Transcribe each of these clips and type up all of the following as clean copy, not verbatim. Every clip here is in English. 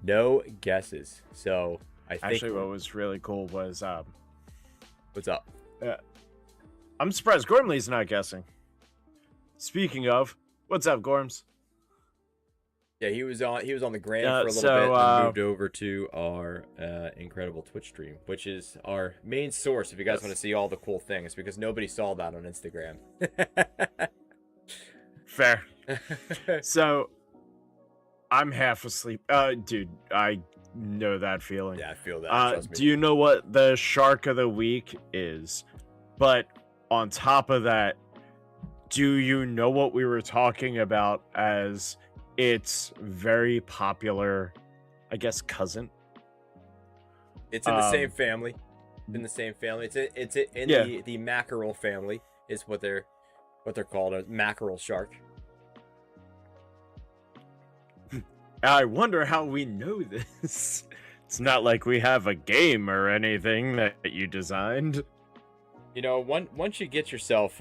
No guesses. So I think Actually, what was really cool was what's up? I'm surprised Gormley's not guessing. Speaking of, what's up, Gorms? Yeah, he was on the gram for a little bit, and moved over to our incredible Twitch stream, which is our main source if you guys want to see all the cool things, because nobody saw that on Instagram. Fair. So I'm half asleep. Dude, I know that feeling. Yeah, I feel that. Trust me. Do you know what the shark of the week is? But on top of that, do you know what we were talking about as its very popular, I guess, cousin? It's in the same family. In the same family. It's in the mackerel family is what they're called, a mackerel shark. I wonder how we know this. It's not like we have a game or anything that you designed. You know, once you get yourself,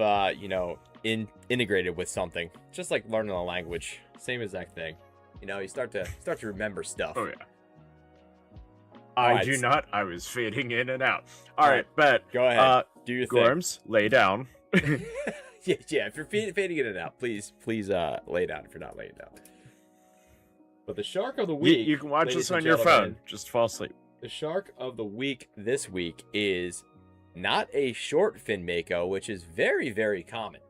integrated with something, just like learning a language, same exact thing. You know, you start to remember stuff. Oh yeah. I do not. I was fading in and out. All right, bet. Go ahead. Do your thing. Gorms, lay down. yeah. If you're fading in and out, please lay down. If you're not laying down. But the shark of the week. You can watch this on your phone. Just fall asleep. The shark of the week this week is not a short fin mako, which is very, very common.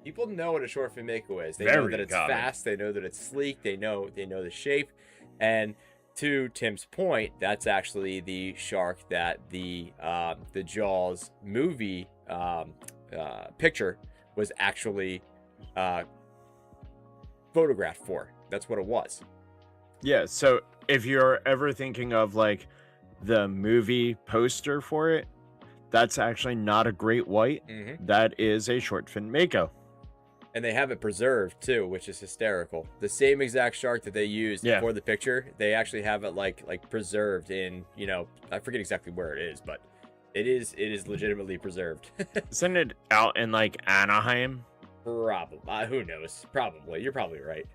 People know what a short fin mako is. They know that it's fast. They know that it's sleek. They know the shape. And to Tim's point, that's actually the shark that the Jaws movie picture was actually photographed for. That's what it was. Yeah, so if you're ever thinking of like the movie poster for it, that's actually not a great white. Mm-hmm. That is a short fin mako. And they have it preserved too, which is hysterical. The same exact shark that they used for the picture, they actually have it like preserved in, I forget exactly where it is, but it is legitimately preserved. Isn't it out in like Anaheim? Probably. Who knows? Probably. You're probably right.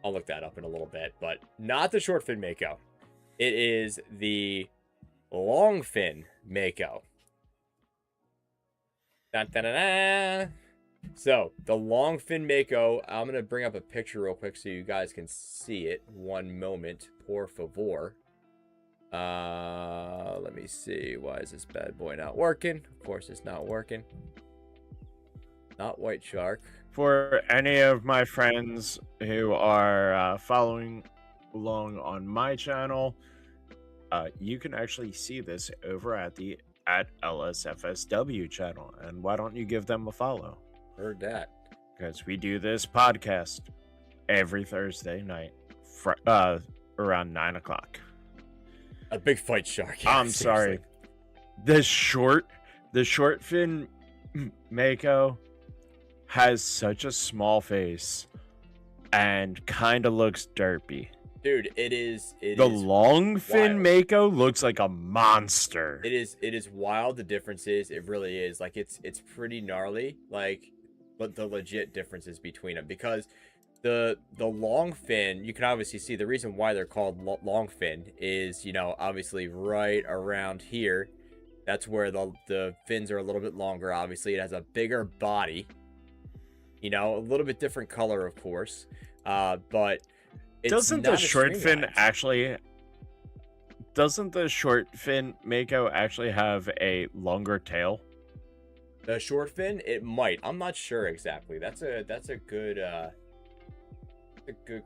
I'll look that up in a little bit, but not the short fin mako. It is the long fin mako. Dun, dun, dun, dun. So the long fin mako, I'm gonna bring up a picture real quick so you guys can see it. One moment, por favor. Let me see. Why is this bad boy not working? Of course it's not working. Not white shark. For any of my friends who are following along on my channel, you can actually see this over at LSFSW channel. And why don't you give them a follow? Heard that. Because we do this podcast every Thursday night around 9 o'clock. A big fight shark. Yeah, I'm sorry. The short fin mako has such a small face and kind of looks derpy. Dude, it is the long fin mako looks like a monster. It is wild. The difference is, it really is, like, it's pretty gnarly, like, but the legit differences between them, because the long fin, you can obviously see the reason why they're called long fin is, obviously right around here. That's where the fins are a little bit longer. Obviously, it has a bigger body. A little bit different color, of course, but doesn't the short fin mako actually have a longer tail? The short fin, it might. I'm not sure exactly. That's a good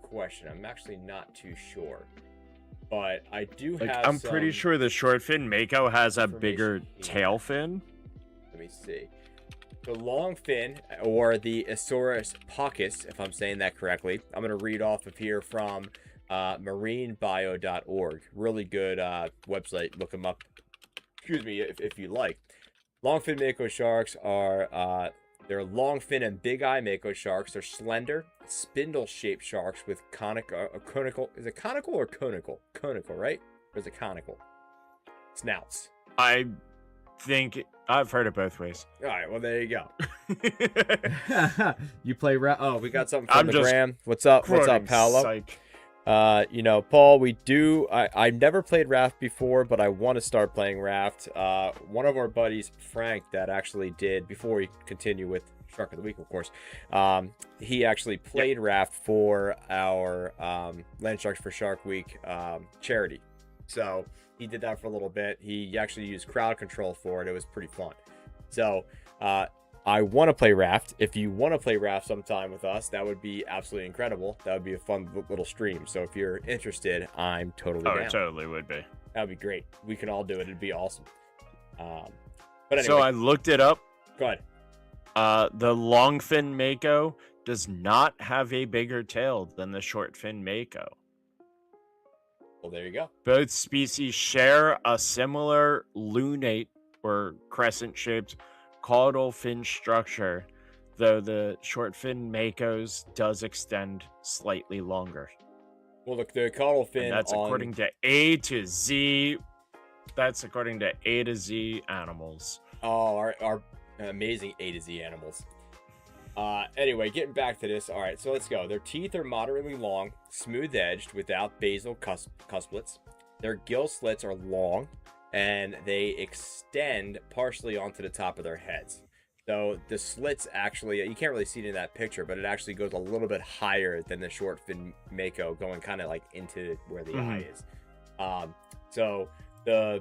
question. I'm actually not too sure, but I do have. I'm pretty sure the short fin mako has a bigger tail fin. Let me see. The long fin, or the Asaurus paucus, if I'm saying that correctly. I'm going to read off of here from marinebio.org. Really good website. Look them up, excuse me, if you like. Longfin mako sharks are, they're longfin and big eye mako sharks. They're slender, spindle-shaped sharks with conical, is it conical or conical? Conical, right? Or is it conical? Snouts. I think I've heard it both ways. All right, well, there you go. You play Oh, we got something from the gram. What's up? What's up, Paolo? Psych. You know, Paul, I never played Raft before, but I want to start playing Raft. One of our buddies, Frank, that actually did, before we continue with Shark of the Week, of course, he actually Yep. played Raft for our Land Sharks for Shark Week charity. So he did that for a little bit. He actually used crowd control for it. It was pretty fun. So I want to play Raft. If you want to play Raft sometime with us, that would be absolutely incredible. That would be a fun little stream. So if you're interested, I'm totally down. It totally would be. That would be great. We can all do it. It'd be awesome. But anyway, So I looked it up. go ahead. The longfin mako does not have a bigger tail than the shortfin mako. Well, there you go. Both species share a similar lunate or crescent-shaped caudal fin structure, though the short-fin makos does extend slightly longer. Well, look, the caudal fin. And that's according to A to Z. That's according to A to Z animals. Oh, our amazing A to Z animals. Anyway, getting back to this. All right, so let's go. Their teeth are moderately long, smooth-edged, without basal cusplets. Their gill slits are long, and they extend partially onto the top of their heads. So the slits actually, you can't really see it in that picture, but it actually goes a little bit higher than the short fin mako, going kind of like into where the eye is. So the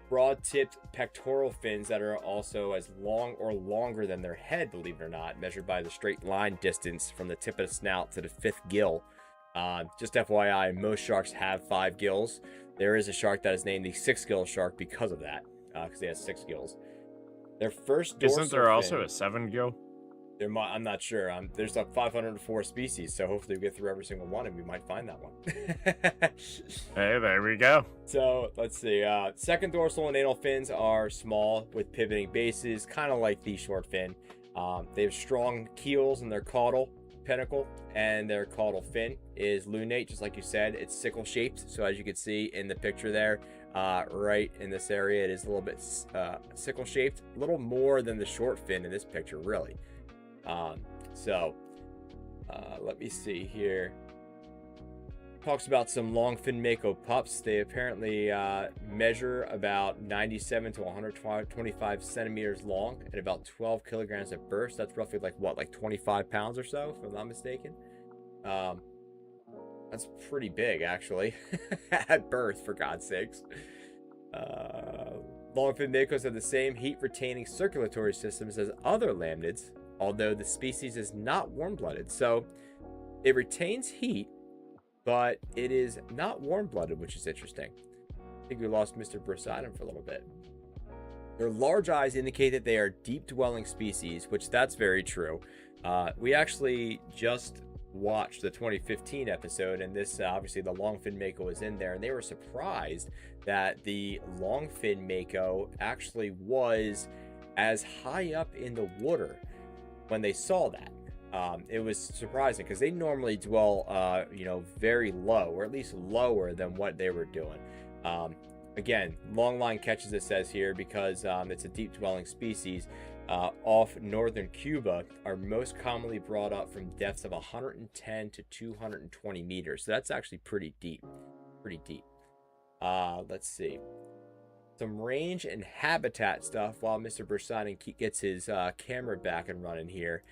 broad-tipped pectoral fins that are also as long or longer than their head, believe it or not, measured by the straight line distance from the tip of the snout to the fifth gill. Just FYI, most sharks have 5 gills. There is a shark that is named the 6-gill shark because of that, because he has 6 gills. Their first dorsal Isn't there also fin, a 7-gill? I'm not sure. There's like 504 species, so hopefully we get through every single one and we might find that one. Hey, there we go. So let's see. Second dorsal and anal fins are small with pivoting bases, kind of like the short fin. They have strong keels in their caudal pedicle, and their caudal fin is lunate, just like you said. It's sickle shaped. So as you can see in the picture there, right in this area, it is a little bit sickle shaped, a little more than the short fin in this picture, really. Let me see here. Talks about some longfin mako pups. They apparently measure about 97 to 125 centimeters long and about 12 kilograms at birth. That's roughly like 25 pounds or so, if I'm not mistaken. That's pretty big, actually, at birth, for God's sakes. Longfin makos have the same heat-retaining circulatory systems as other lamnids, although the species is not warm-blooded. So it retains heat, but it is not warm-blooded, which is interesting. I think we lost Mr. Bursidon for a little bit. Their large eyes indicate that they are deep-dwelling species, which that's very true. We actually just watched the 2015 episode, and this obviously the longfin mako was in there, and they were surprised that the longfin mako actually was as high up in the water when they saw that. It was surprising because they normally dwell, very low, or at least lower than what they were doing. Again, long line catches, it says here, because it's a deep dwelling species. Off northern Cuba are most commonly brought up from depths of 110 to 220 meters. So that's actually pretty deep. Let's see. Some range and habitat stuff while Mr. Bursidon gets his camera back and running here.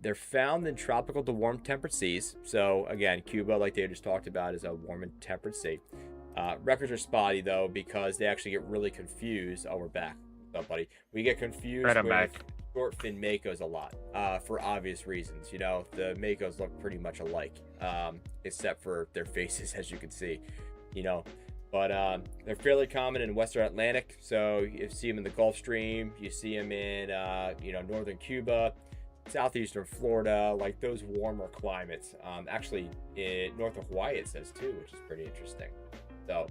They're found in tropical to warm temperate seas. So again, Cuba, like they just talked about, is a warm and temperate sea. Records are spotty though, because they actually get really confused. Oh, we're back. What's up, buddy? We get confused with short fin makos a lot, for obvious reasons. You know, the makos look pretty much alike, except for their faces, as you can see. You know, but they're fairly common in Western Atlantic. So you see them in the Gulf Stream. You see them in northern Cuba, southeastern Florida, like those warmer climates. Actually, north of Hawaii it says too, which is pretty interesting. So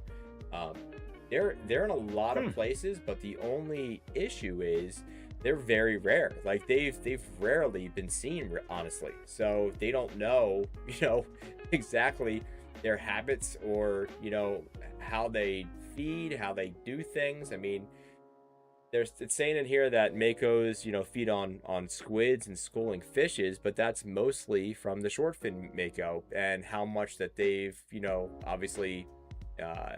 they're in a lot of places, but the only issue is they're very rare. Like they've rarely been seen, honestly. So they don't know, exactly their habits, or how they feed, how they do things. I mean, it's saying in here that makos, feed on squids and schooling fishes, but that's mostly from the short fin mako and how much that they've, obviously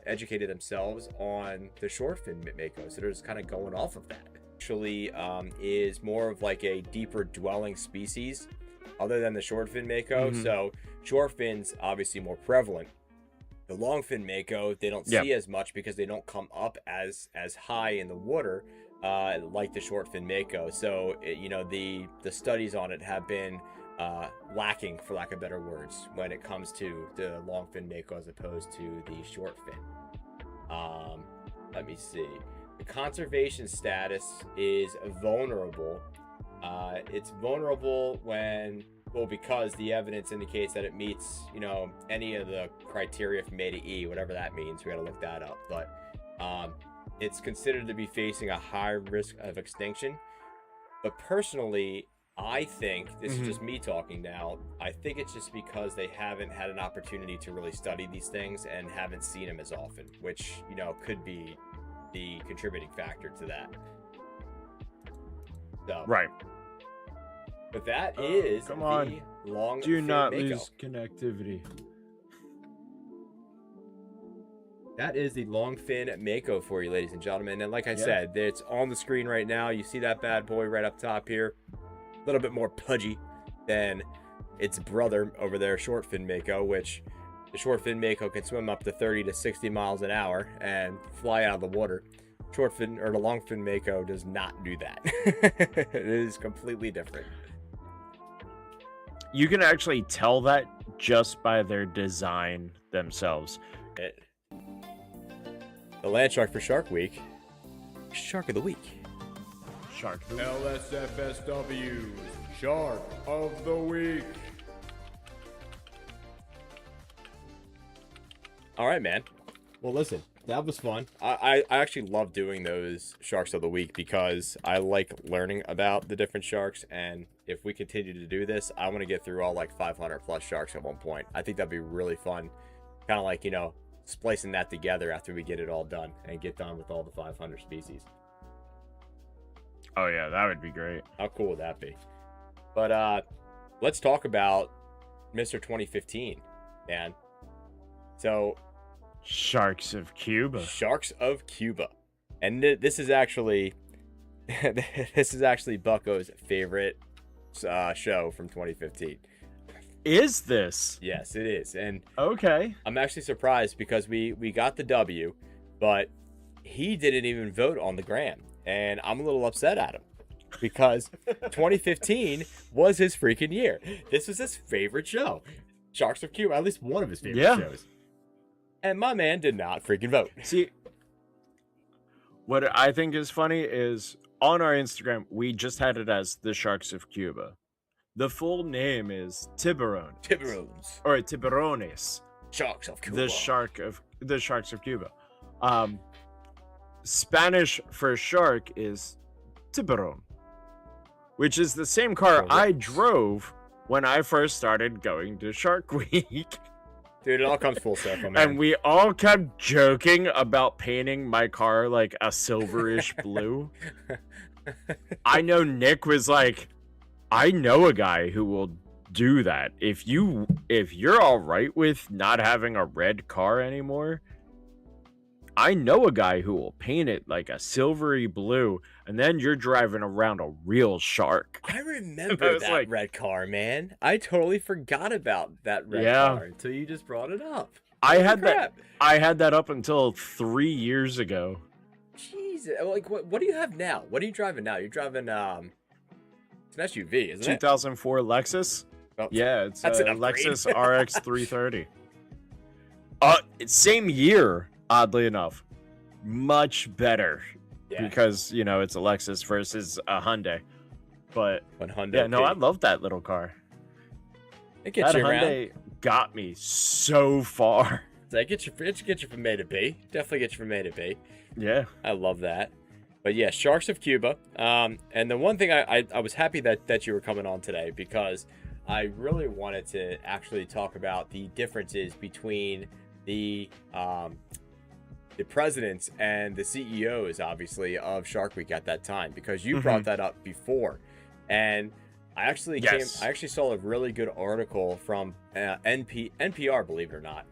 educated themselves on the short fin mako. So they're just kind of going off of that. Actually, is more of like a deeper dwelling species other than the short fin mako. So short fins obviously more prevalent. The long fin mako, they don't see as much because they don't come up as high in the water like the short fin mako. So the studies on it have been lacking, for lack of better words, when it comes to the long fin mako as opposed to the short fin. Let me see. The conservation status is vulnerable. It's vulnerable because the evidence indicates that it meets, any of the criteria from A to E, whatever that means. We got to look that up. But it's considered to be facing a high risk of extinction. But personally, I think, this is just me talking now, I think it's just because they haven't had an opportunity to really study these things and haven't seen them as often, which, could be the contributing factor to that. So, Right. But that is come the on. long Do fin not mako. lose connectivity. That is the long fin mako for you, ladies and gentlemen. And like I said, it's on the screen right now. You see that bad boy right up top here. A little bit more pudgy than its brother over there, short fin mako, which the short fin mako can swim up to 30 to 60 miles an hour and fly out of the water. The long fin mako does not do that. It is completely different. You can actually tell that just by their design themselves. The land shark for Shark Week. Shark of the Week. Shark. LSFSW Shark of the Week. All right, man. Well, listen, that was fun. I actually love doing those Sharks of the Week because I like learning about the different sharks. And if we continue to do this, I want to get through all like 500 plus sharks at one point. I think that'd be really fun. Kind of like, splicing that together after we get it all done and get done with all the 500 species. Oh yeah, that would be great. How cool would that be? But let's talk about Mr. 2015, man. So, Sharks of Cuba. Sharks of Cuba, and this is actually Bucko's favorite show from 2015. Is this? Yes, it is. And okay, I'm actually surprised because we got the W, but he didn't even vote on the gram, and I'm a little upset at him because 2015 was his freaking year. This was his favorite show, Sharks of Cuba, at least one of his favorite shows. And my man did not freaking vote. See, what I think is funny is on our Instagram, we just had it as the Sharks of Cuba. The full name is Tiburones. Tiburones. Or Tiburones. Sharks of Cuba. The Sharks of Cuba. Spanish for shark is tiburon, which is the same car I drove when I first started going to Shark Week. Dude, it all comes full circle, man. And we all kept joking about painting my car like a silverish blue. I know Nick was like, I know a guy who will do that. If you're all right with not having a red car anymore, I know a guy who will paint it like a silvery blue, and then you're driving around a real shark. I remember that red car, man. I totally forgot about that red car until you just brought it up. I had that up until 3 years ago. Jesus, like what do you have now? What are you driving now? You're driving it's an SUV, isn't it? 2004 Lexus. Oh, yeah, it's a Lexus RX 330. Same year, oddly enough. Much better. Yeah. Because, it's a Lexus versus a Hyundai. But I love that little car. It gets you around. Hyundai got me so far. It gets you from A to B. Definitely get you from A to B. Yeah. I love that. But yeah, Sharks of Cuba. And the one thing I was happy that you were coming on today because I really wanted to actually talk about the differences between the presidents and the CEOs, obviously, of Shark Week at that time, because you brought Mhm. that up before, and Yes. I actually saw a really good article from NPR, believe it or not.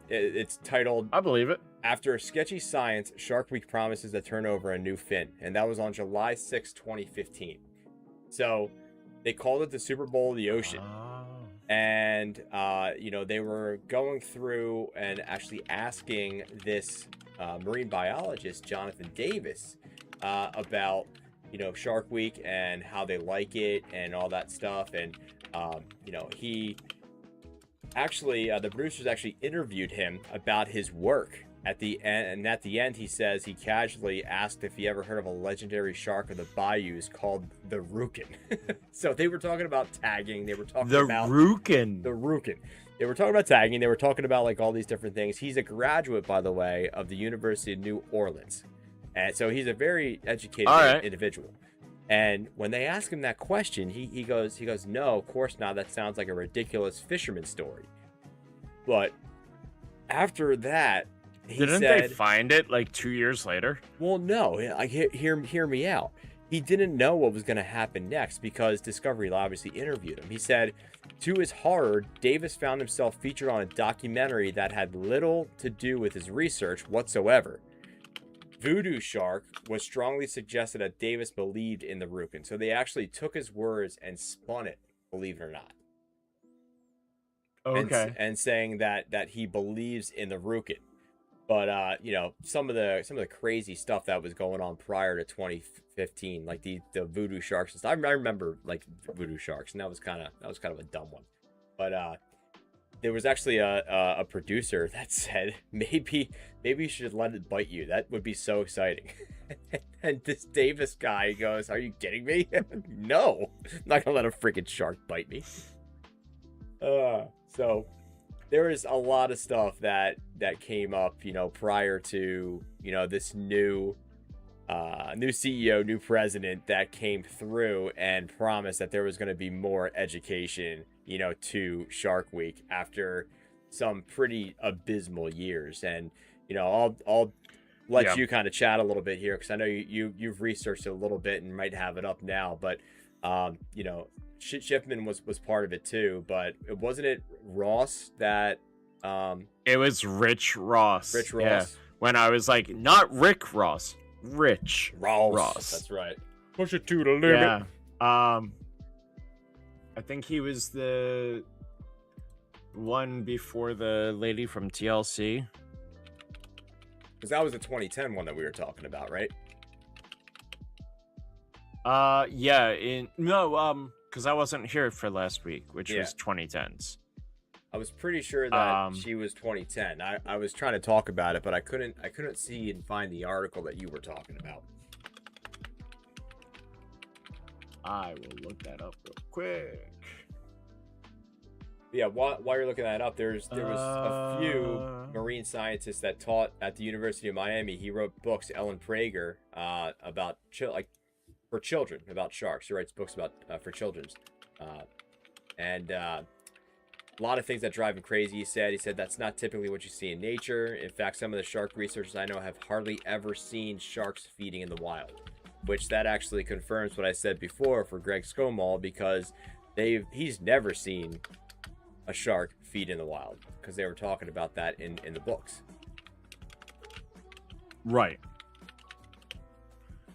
It's titled I believe it. "After Sketchy Science, Shark Week Promises to Turn Over a New Fin," and that was on July 6, 2015. So they called it the Super Bowl of the Ocean. Oh. And they were going through and actually asking this marine biologist, Jonathan Davis, about Shark Week and how they like it and all that stuff. And he actually, the producers actually interviewed him about his work at the end. And at the end, he says he casually asked if he ever heard of a legendary shark of the bayous called the Rukin. So they were talking about tagging. They were talking about Rukin. the Rukin. They were talking about tagging. They were talking about like all these different things. He's a graduate, by the way, of the University of New Orleans, and so he's a very educated individual. And when they ask him that question, he goes, "No, of course not. That sounds like a ridiculous fisherman story." But after that, he Didn't said, they find it like 2 years later? "Well, no. Hear me out. He didn't know what was going to happen next because Discovery obviously interviewed him. He said, to his horror, Davis found himself featured on a documentary that had little to do with his research whatsoever. Voodoo Shark was strongly suggested that Davis believed in the Rukin. So they actually took his words and spun it, believe it or not. Okay. And saying that he believes in the Rukin. But some of the crazy stuff that was going on prior to 2015, like the voodoo sharks and stuff. I remember like voodoo sharks, and that was kind of a dumb one. But there was actually a producer that said maybe you should let it bite you. That would be so exciting. And this Davis guy goes, "Are you kidding me? No, I'm not gonna let a freaking shark bite me." So there is a lot of stuff that came up, prior to, this new CEO, new president that came through and promised that there was going to be more education, to Shark Week after some pretty abysmal years. And, I'll let you kind of chat a little bit here, because I know you've researched it a little bit and might have it up now, but, Shipman was part of it too, but wasn't it Ross that it was Rich Ross. Yeah. When I was like, not Rick Ross, Rich Ross. That's right. Push it to the limit. Yeah. I think he was the one before the lady from TLC. Because that was the 2010 one that we were talking about, right? Yeah. Because I wasn't here for last week, which was 2010s. I was pretty sure that she was 2010. I was trying to talk about it, but I couldn't see and find the article that you were talking about. I will look that up real quick. Yeah, while you're looking that up, there was a few marine scientists that taught at the University of Miami. He wrote books, Ellen Prager, about for children, about sharks. He writes books about for children's, and a lot of things that drive him crazy. He said that's not typically what you see in nature. In fact, some of the shark researchers I know have hardly ever seen sharks feeding in the wild, which that actually confirms what I said before for Greg Scomal, because he's never seen a shark feed in the wild, because they were talking about that in the books. Right.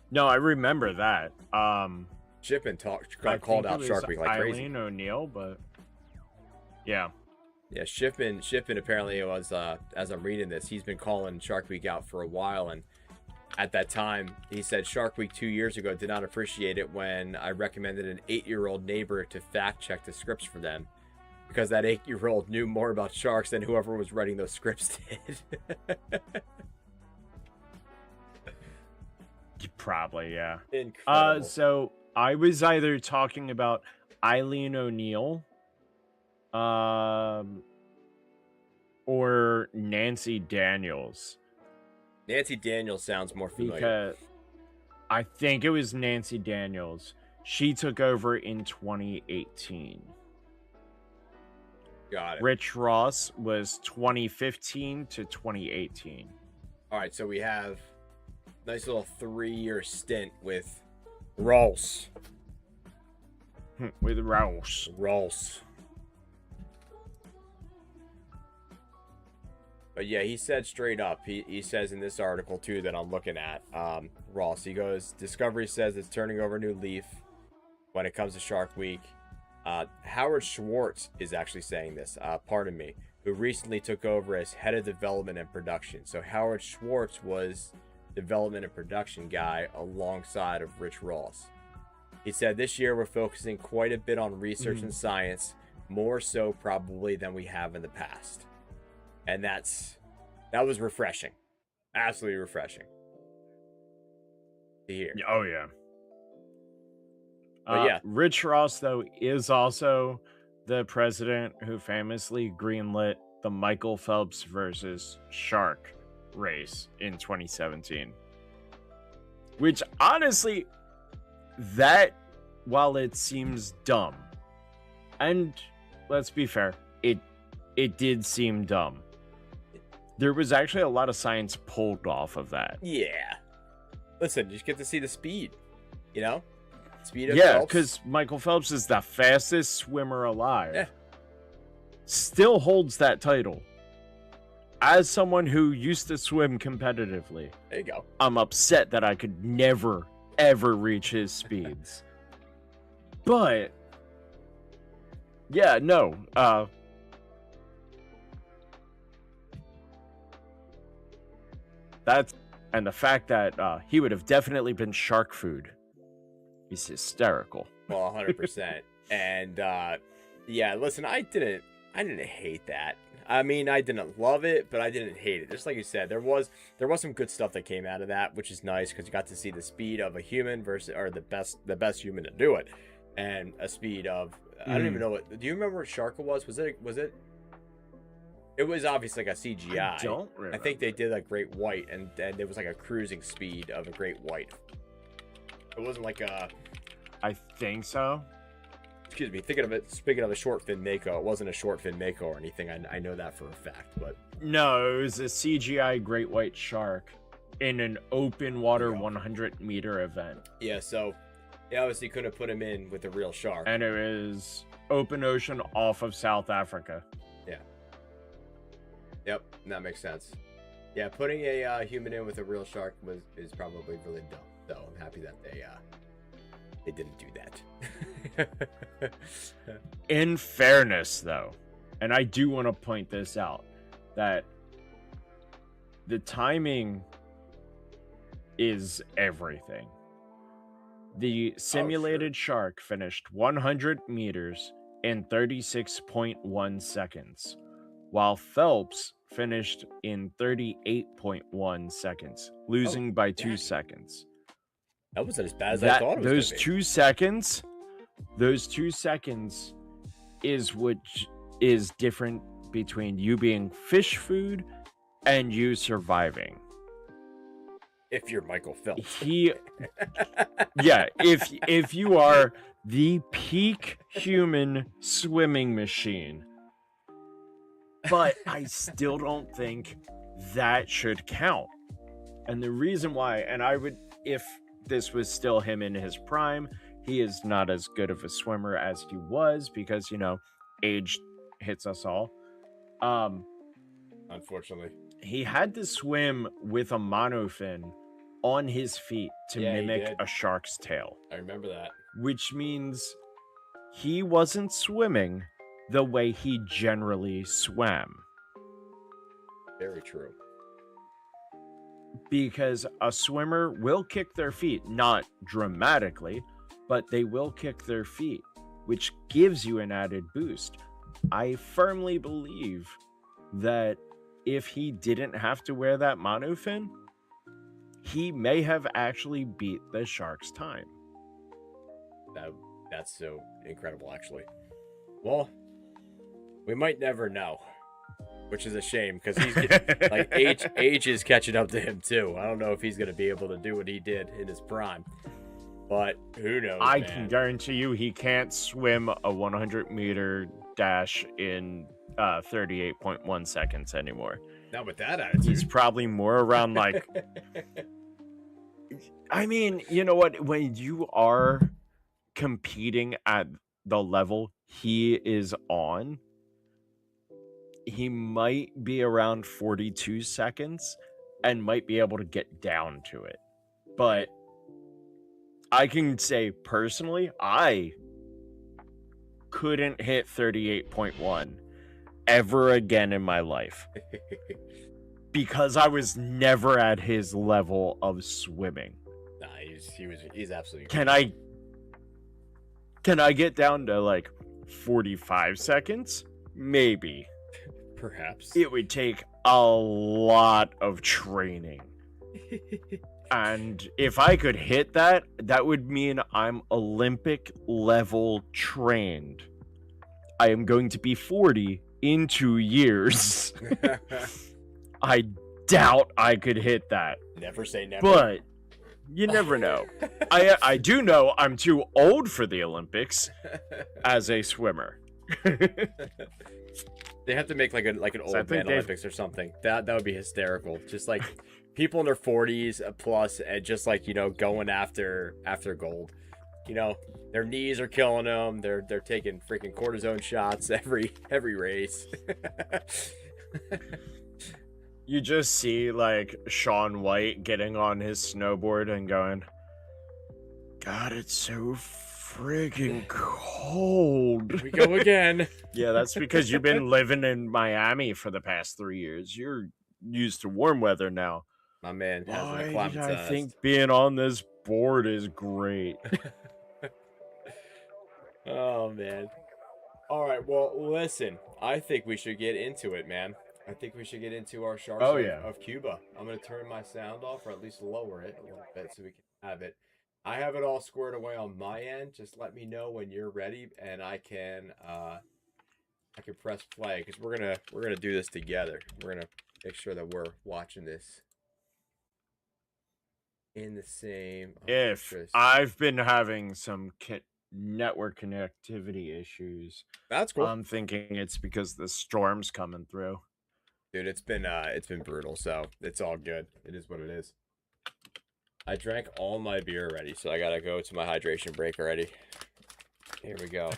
No, I remember that. Shipman got called out Shark Week like crazy. Eileen O'Neill, but yeah. Yeah, Shipman apparently was, as I'm reading this, he's been calling Shark Week out for a while, and at that time, he said Shark Week 2 years ago did not appreciate it when I recommended an 8-year-old neighbor to fact check the scripts for them, because that 8-year-old knew more about sharks than whoever was writing those scripts did. Probably, yeah. Incredible. So I was either talking about Eileen O'Neill, or Nancy Daniels. Nancy Daniels sounds more familiar. Because I think it was Nancy Daniels. She took over in 2018. Got it. Rich Ross was 2015 to 2018. All right, so we have nice little 3-year stint with Ross. With Rouse. Ross. But yeah, he said straight up, he says in this article too that I'm looking at, Ross, he goes, Discovery says it's turning over a new leaf when it comes to Shark Week. Howard Schwartz is actually saying this, pardon me, who recently took over as head of development and production. So Howard Schwartz was development and production guy alongside of Rich Ross. He said, this year we're focusing quite a bit on research and science, more so probably than we have in the past. And that was refreshing. Absolutely refreshing to hear. Oh, yeah. But yeah. Rich Ross, though, is also the president who famously greenlit the Michael Phelps versus Shark race in 2017. Which, honestly, that, while it seems dumb, and let's be fair, it did seem dumb. There was actually a lot of science pulled off of that. Yeah. Listen, you just get to see the speed, you know? Speed of Yeah, Phelps. because Michael Phelps is the fastest swimmer alive. Yeah. Still holds that title. As someone who used to swim competitively, There you go. I'm upset that I could never, ever reach his speeds. But, yeah, no. And the fact that he would have definitely been shark food is hysterical. Well, 100%. And yeah, listen, I didn't hate that. I mean, I didn't love it, but I didn't hate it. Just like you said, there was some good stuff that came out of that, which is nice because you got to see the speed of a human versus, or the best human to do it, and a speed of I don't even know what. Do you remember what shark it was? Was it? It was obviously like a CGI. I don't remember. I think they did like great white, and there was like a cruising speed of a great white. It wasn't like a. I think so. Excuse me. Thinking of it. Speaking of a short fin mako, it wasn't a short fin mako or anything. I know that for a fact, but No, it was a CGI great white shark in an open water Yeah. 100-meter event. yeah. So they obviously couldn't put him in with a real shark. And it was open ocean off of South Africa. Yep, that makes sense. Yeah, putting a human in with a real shark is probably really dumb. So I'm happy that they didn't do that. In fairness, though, and I do want to point this out, that the timing is everything. The simulated shark finished 100 meters in 36.1 seconds, while Phelps finished in 38.1 seconds, losing by 2 seconds. That wasn't as bad as I thought it was. Those gonna be. 2 seconds is what is different between you being fish food and you surviving. If you're Michael Phelps. Yeah, if you are the peak human swimming machine. But I still don't think that should count. And the reason why, and I would, if this was still him in his prime, he is not as good of a swimmer as he was because, age hits us all. Unfortunately. He had to swim with a monofin on his feet to Yeah, he mimic did. a shark's tail, I remember that. which means he wasn't swimming the way he generally swam. Very true. Because a swimmer will kick their feet, not dramatically, but they will kick their feet, which gives you an added boost. I firmly believe that if he didn't have to wear that monofin, he may have actually beat the shark's time. That's so incredible, actually. Well, we might never know, which is a shame because he's getting, like age is catching up to him too. I don't know if he's gonna be able to do what he did in his prime, but who knows? I man. can guarantee you he can't swim a 100-meter dash in 38.1 seconds anymore. Not with that attitude. He's probably more around like. I mean, you know what? When you are competing at the level he is on, he might be around 42 seconds and might be able to get down to it. But I can say personally, I couldn't hit 38.1 ever again in my life because I was never at his level of swimming. Nah, he's absolutely. Can I get down to like 45 seconds? Maybe. Perhaps. It would take a lot of training. And if I could hit that, that would mean I'm Olympic level trained. I am going to be 40 in 2 years. I doubt I could hit that. Never say never. But you never know. I do know I'm too old for the Olympics as a swimmer. They have to make like an old man Olympics or something. That would be hysterical. Just like people in their 40s plus and just like, you know, going after gold. You know, their knees are killing them. They're taking freaking cortisone shots every race. You just see like Shaun White getting on his snowboard and going, God, it's so friggin' cold. We go again. Yeah, that's because you've been living in Miami for the past 3 years. You're used to warm weather now. My man hasn't I acclimatized. think being on this board is great. Oh, man. All right, well, listen. I think we should get into it, man. I think we should get into our Sharks of Cuba. I'm going to turn my sound off, or at least lower it a little bit so we can have it. I have it all squared away on my end. Just let me know when you're ready, and I can press play because we're gonna do this together. We're gonna make sure that we're watching this in the same. If I've been having some network connectivity issues, that's cool. I'm thinking it's because the storm's coming through. Dude, it's been brutal, so it's all good. It is what it is. I drank all my beer already, so I gotta go to my hydration break already. Here we go.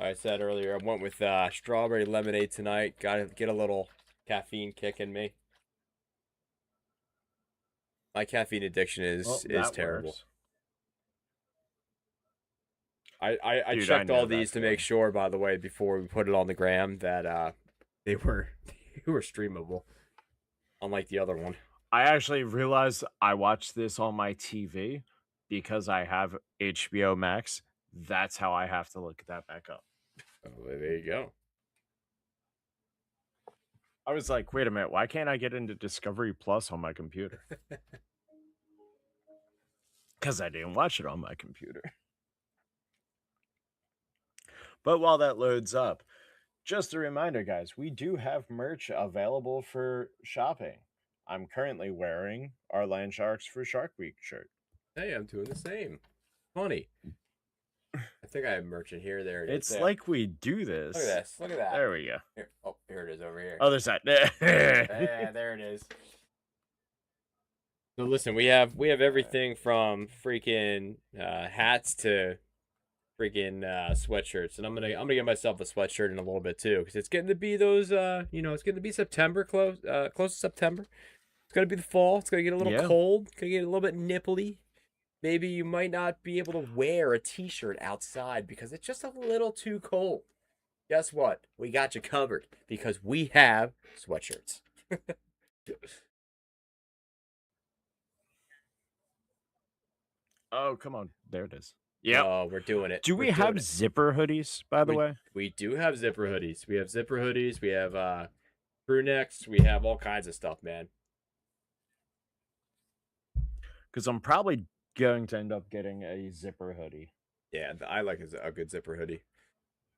I said earlier, I went with strawberry lemonade tonight. Gotta get a little caffeine kick in me. My caffeine addiction is terrible. Works. I checked all these to make sure, by the way, before we put it on the gram that they were streamable, unlike the other one. I actually realized I watched this on my TV because I have HBO Max. That's how I have to look that back up. Oh, there you go. I was like, wait a minute, why can't I get into Discovery Plus on my computer? Because I didn't watch it on my computer. But while that loads up, just a reminder, guys, we do have merch available for shopping. I'm currently wearing our Land Sharks for Shark Week shirt. Hey, I'm doing the same. Funny. I think I have merch in here. There it is. It's like we do this. Look at this. Look at that. There we go. Here. Oh, here it is over here. Other side. Yeah, there it is. So listen, we have everything from freaking hats to freaking sweatshirts, and I'm gonna get myself a sweatshirt in a little bit too, because it's getting to be those it's getting to be September, close to September. It's gonna be the fall. It's gonna get a little cold. It's gonna get a little bit nipply. Maybe you might not be able to wear a t-shirt outside because it's just a little too cold. Guess what? We got you covered because we have sweatshirts. Oh, come on. There it is. Yeah. Oh, we're doing it. Do we have zipper hoodies, by the way? We do have zipper hoodies. We have zipper hoodies. We have crew necks. We have all kinds of stuff, man. Because I'm probably going to end up getting a zipper hoodie. Yeah, I like a good zipper hoodie.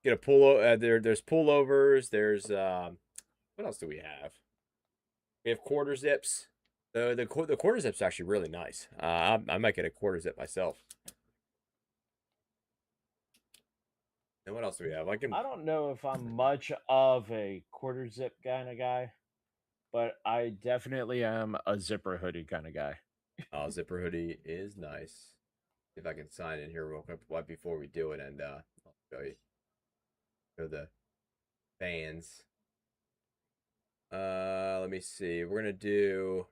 Get a pullover. There's pullovers. There's what else do we have? We have quarter zips. The quarter zip's actually really nice. I might get a quarter zip myself. And what else do we have? I can. I don't know if I'm much of a quarter zip kind of guy, but I definitely am a zipper hoodie kind of guy. Oh, zipper hoodie is nice. See if I can sign in here real quick right before we do it, and I'll show you. Show the fans. Let me see. We're gonna do.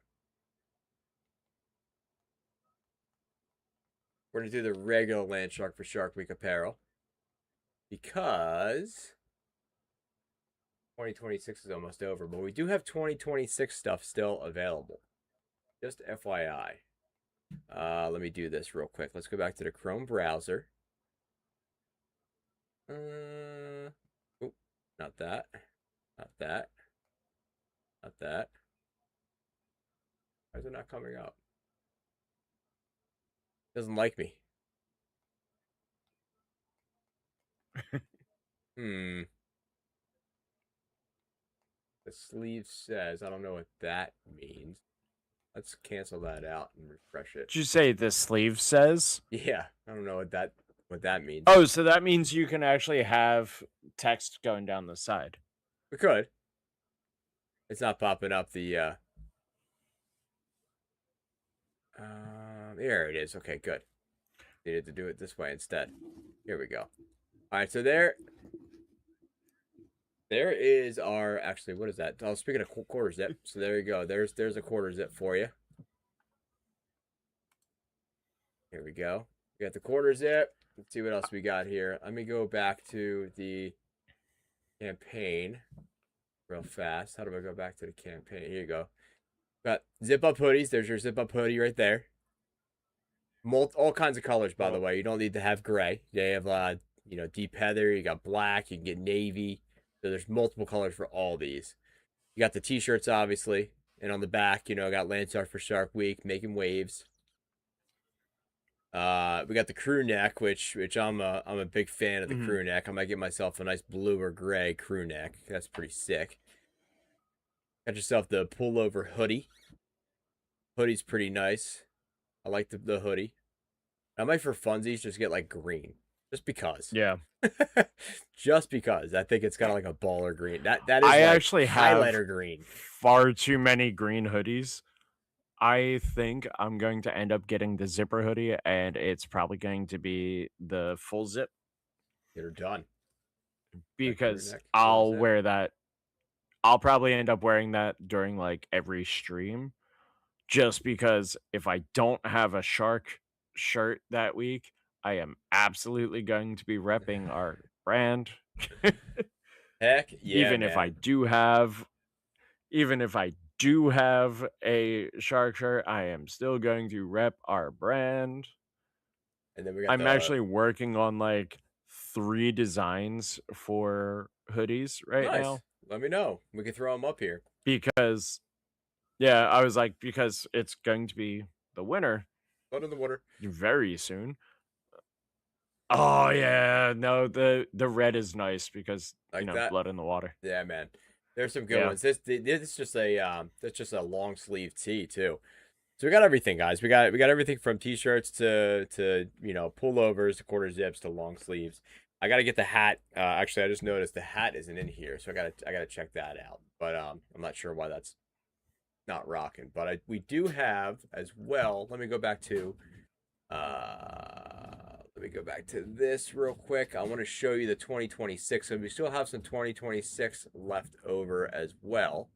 We're gonna do the regular Land Shark for Shark Week apparel because 2026 is almost over, but we do have 2026 stuff still available. Just FYI. Let me do this real quick. Let's go back to the Chrome browser. Oh, not that. Not that. Not that. Why is it not coming up? It doesn't like me. Hmm. The sleeve says, I don't know what that means. Let's cancel that out and refresh it. Did you say the sleeve says? Yeah, I don't know what that means. Oh, so that means you can actually have text going down the side. We could. It's not popping up the there it is. Okay, good. Needed to do it this way instead. Here we go. All right, so there is our actually what is that? Oh, speaking of quarter zip, so there you go. There's a quarter zip for you. Here we go. We got the quarter zip. Let's see what else we got here. Let me go back to the campaign real fast. How do I go back to the campaign? Here you go. Got zip up hoodies. There's your zip up hoodie right there. All kinds of colors, by the way. You don't need to have gray. They have deep heather. You got black. You can get navy. So there's multiple colors for all these. You got the t-shirts, obviously, and on the back, I got Land Shark for Shark Week, making waves. We got the crew neck, which I'm a big fan of the crew neck. I might get myself a nice blue or gray crew neck. That's pretty sick. Got yourself the pullover hoodie. Hoodie's pretty nice. I like the hoodie. I might for funsies just get like green, just because. Yeah. Just because I think it's kind of like a baller green. That is. I like actually have highlighter green. Far too many green hoodies. I think I'm going to end up getting the zipper hoodie, and it's probably going to be the full zip. Get her done. Because I'll wear that. I'll probably end up wearing that during like every stream. Just because if I don't have a shark shirt that week, I am absolutely going to be repping our brand. Heck yeah. Even if I do have a shark shirt, I am still going to rep our brand. And then we got I'm actually working on like 3 designs for hoodies right now. Let me know. We can throw them up here. Because I was like, because it's going to be the winter. Blood in the water. Very soon. Oh yeah, no, the red is nice because like blood in the water. Yeah, man. There's some good ones. This is just a long sleeve tee too. So we got everything, guys. We got everything from t-shirts to pullovers to quarter zips to long sleeves. I gotta get the hat. Actually, I just noticed the hat isn't in here, so I gotta check that out. But I'm not sure why that's not rocking. But we do have as well. Let me go back to this real quick. I want to show you the 2026. So we still have some 2026 left over as well.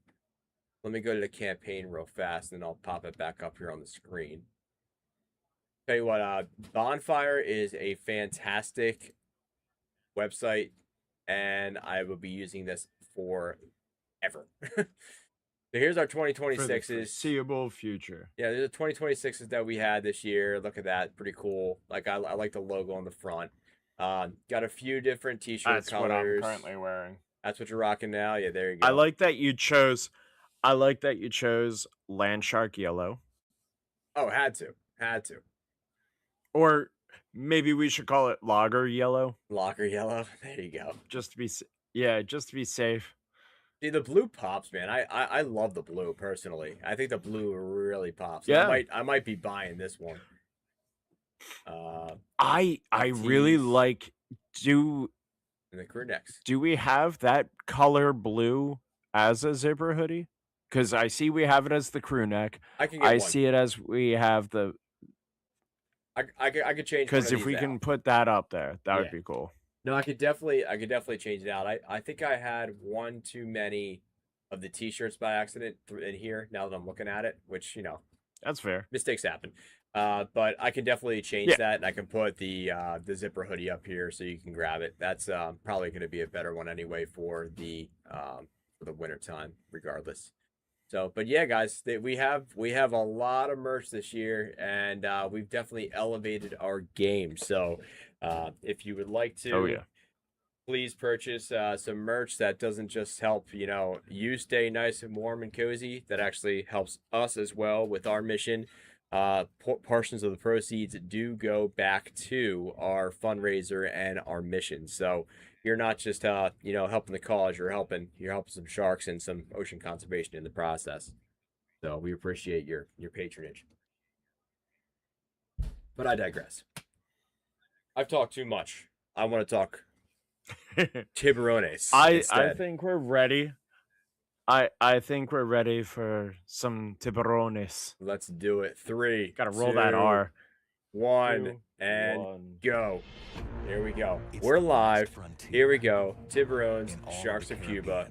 Let me go to the campaign real fast, and I'll pop it back up here on the screen. Tell you what, Bonfire is a fantastic website, and I will be using this forever. So here's our 2026s. For the foreseeable future. Yeah, there's the 2026s that we had this year. Look at that, pretty cool. Like I like the logo on the front. Got a few different t-shirt colors. That's what I'm currently wearing. That's what you're rocking now. Yeah, there you go. I like that you chose Land Shark yellow. Oh, had to. Or maybe we should call it lager yellow. Lager yellow. There you go. Just to be safe. See, the blue pops, man. I love the blue personally. I think the blue really pops. Yeah. I might be buying this one. I really like And the crew necks. Do we have that color blue as a zipper hoodie? Because I see we have it as the crew neck. I can get I one. see it as we have the. I could change one of Because if these we out. can put that up there, that Yeah. would be cool. No, I could definitely change it out. I think I had one too many of the t-shirts by accident in here now that I'm looking at it, which, you know, That's fair. mistakes happen. But I can definitely change Yeah. that, and I can put the zipper hoodie up here so you can grab it. That's probably going to be a better one anyway for the winter time, regardless. So, but yeah, guys, we have a lot of merch this year, and we've definitely elevated our game. So, if you would like to, Oh, yeah. please purchase some merch that doesn't just help you stay nice and warm and cozy. That actually helps us as well with our mission. Portions of the proceeds do go back to our fundraiser and our mission. So you're not just helping the cause, you're helping some sharks and some ocean conservation in the process. So we appreciate your patronage. But I digress. I've talked too much. I want to talk tiburones. I instead. think we're ready. I think we're ready for some tiburones. Let's do it. 3. Gotta roll that R. 1 Two, and one. go. Here we go. We're live. Here we go. Tiburones, Sharks of Cuba.